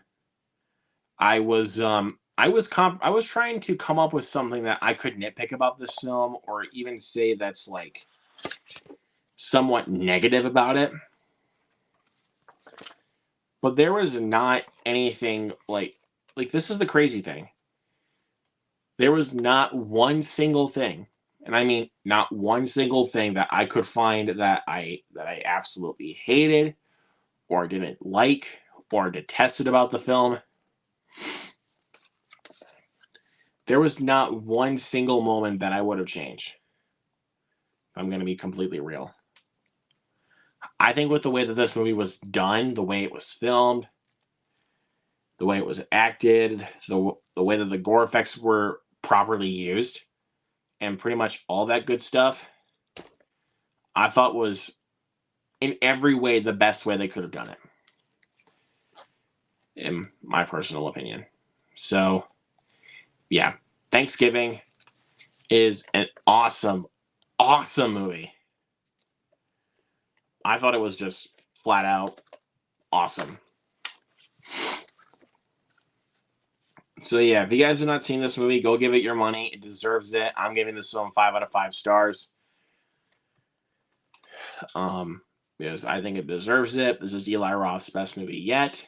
Speaker 1: I was trying to come up with something that I could nitpick about this film, or even say that's like somewhat negative about it. But there was not anything like this is the crazy thing. There was not one single thing, and I mean not one single thing that I could find that I absolutely hated or didn't like or detested about the film. There was not one single moment that I would have changed. If I'm going to be completely real. I think with the way that this movie was done, the way it was filmed, the way it was acted, the way that the gore effects were properly used, and pretty much all that good stuff, I thought was in every way the best way they could have done it, in my personal opinion. So, yeah, Thanksgiving is an awesome, awesome movie. I thought it was just flat out awesome. So yeah, if you guys have not seen this movie, go give it your money. It deserves it. I'm giving this film 5 out of 5 stars. Because I think it deserves it. This is Eli Roth's best movie yet.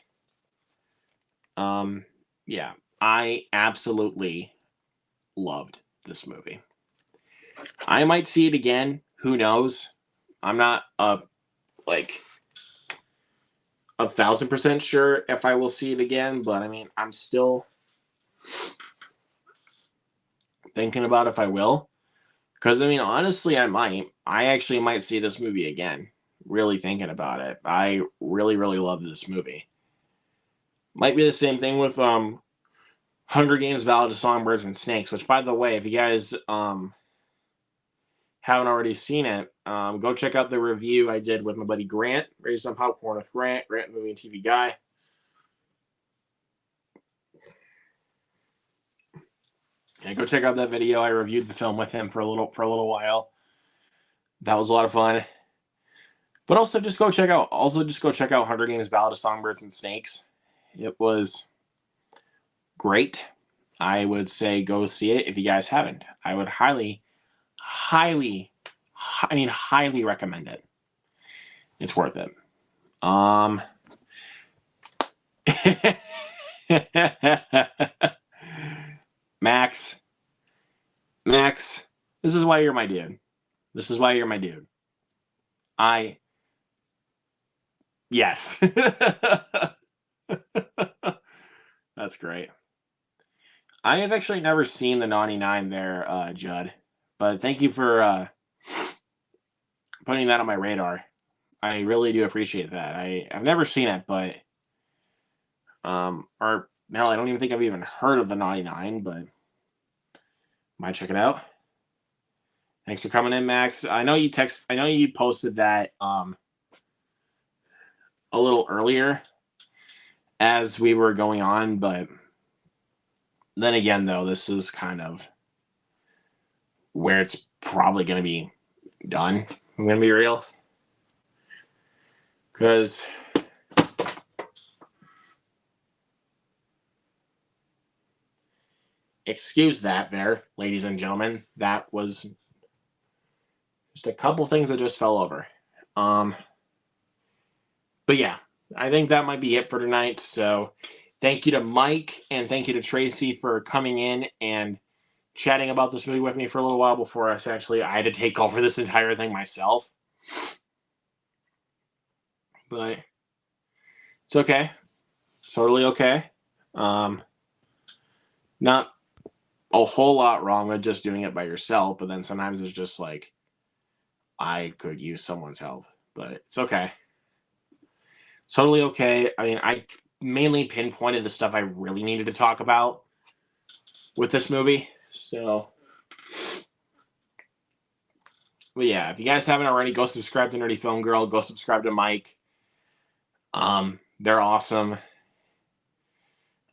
Speaker 1: Yeah, I absolutely loved this movie. I might see it again. Who knows? I'm not 1,000% sure if I will see it again, but I mean, I'm still thinking about if I will. Because I mean, honestly, I actually might see this movie again. Really thinking about it. I really, really love this movie. Might be the same thing with Hunger Games: Ballad of Songbirds and Snakes, which, by the way, if you guys haven't already seen it, go check out the review I did with my buddy Grant, Raised on Popcorn with Grant Movie and TV Guy. And go check out that video. I reviewed the film with him for a little while. That was a lot of fun. But also just go check out Hunger Games: Ballad of Songbirds and Snakes. It was great. I would say go see it if you guys haven't. I would highly recommend it. It's worth it. Max, this is why you're my dude. This is why you're my dude. Yes. That's great. I have actually never seen the 99 there, Judd. But thank you for putting that on my radar. I really do appreciate that. I've never seen it, but or hell, I don't even think I've even heard of the 99, but might check it out. Thanks for coming in, Max. I know you posted that a little earlier as we were going on, but then again, though, this is kind of where it's probably going to be done. I'm going to be real. Because excuse that there, ladies and gentlemen. That was just a couple things that just fell over. But yeah, I think that might be it for tonight. So thank you to Mike and thank you to Tracy for coming in and chatting about this movie with me for a little while before I had to take over this entire thing myself. But it's okay. It's totally okay. Not a whole lot wrong with just doing it by yourself, but then sometimes it's just like, I could use someone's help, but it's okay. It's totally okay. I mean, I mainly pinpointed the stuff I really needed to talk about with this movie. So, but yeah, if you guys haven't already, go subscribe to Nerdy Film Girl. Go subscribe to Mike. They're awesome.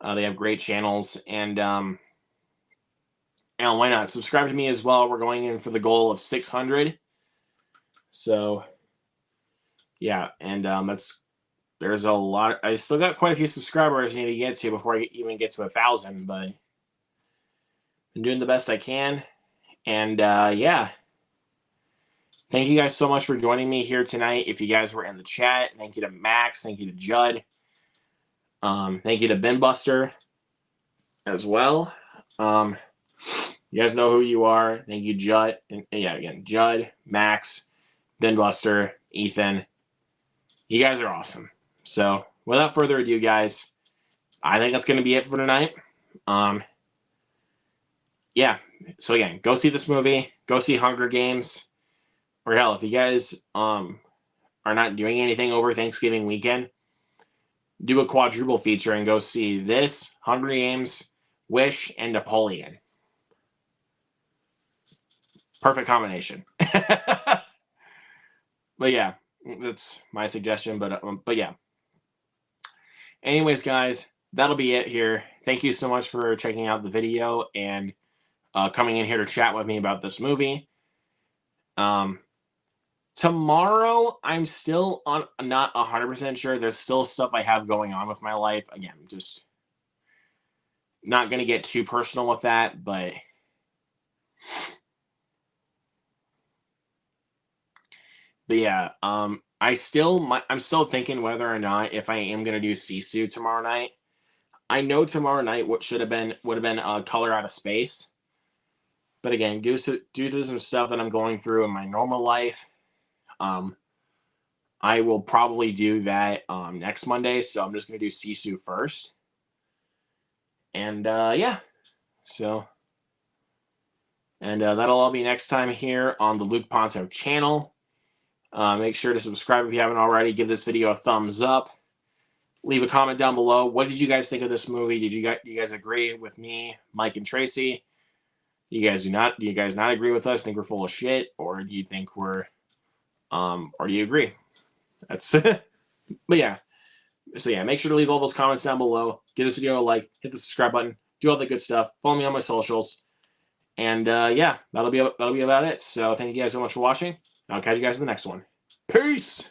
Speaker 1: They have great channels, and why not subscribe to me as well? We're going in for the goal of 600. So, yeah, and there's a lot. I still got quite a few subscribers I need to get to before I even get to 1,000, but I'm doing the best I can, and yeah. Thank you guys so much for joining me here tonight. If you guys were in the chat, thank you to Max, thank you to Judd, thank you to Binbuster as well. You guys know who you are. Thank you, Judd, and yeah, again, Judd, Max, Binbuster, Ethan. You guys are awesome. So, without further ado, guys, I think that's going to be it for tonight. Yeah. So again, go see this movie. Go see Hunger Games. Or hell, if you guys are not doing anything over Thanksgiving weekend, do a quadruple feature and go see this, Hunger Games, Wish, and Napoleon. Perfect combination. But yeah, that's my suggestion. But yeah. Anyways, guys, that'll be it here. Thank you so much for checking out the video and coming in here to chat with me about this movie. Tomorrow, I'm still not 100% sure. There's still stuff I have going on with my life. Again, just not going to get too personal with that, but yeah, I'm still thinking whether or not if I am going to do Sisu tomorrow night. I know tomorrow night would have been Color Out of Space. But again, due to some stuff that I'm going through in my normal life, I will probably do that next Monday. So I'm just going to do Sisu first. And yeah. So, and that'll all be next time here on the Luke Ponto channel. Make sure to subscribe if you haven't already. Give this video a thumbs up. Leave a comment down below. What did you guys think of this movie? Do you guys agree with me, Mike, and Tracy? Do you guys not agree with us? Think we're full of shit, or do you think we're, or do you agree? That's it. But yeah. So yeah, make sure to leave all those comments down below. Give this video a like. Hit the subscribe button. Do all the good stuff. Follow me on my socials. And yeah, that'll be about it. So thank you guys so much for watching. I'll catch you guys in the next one. Peace!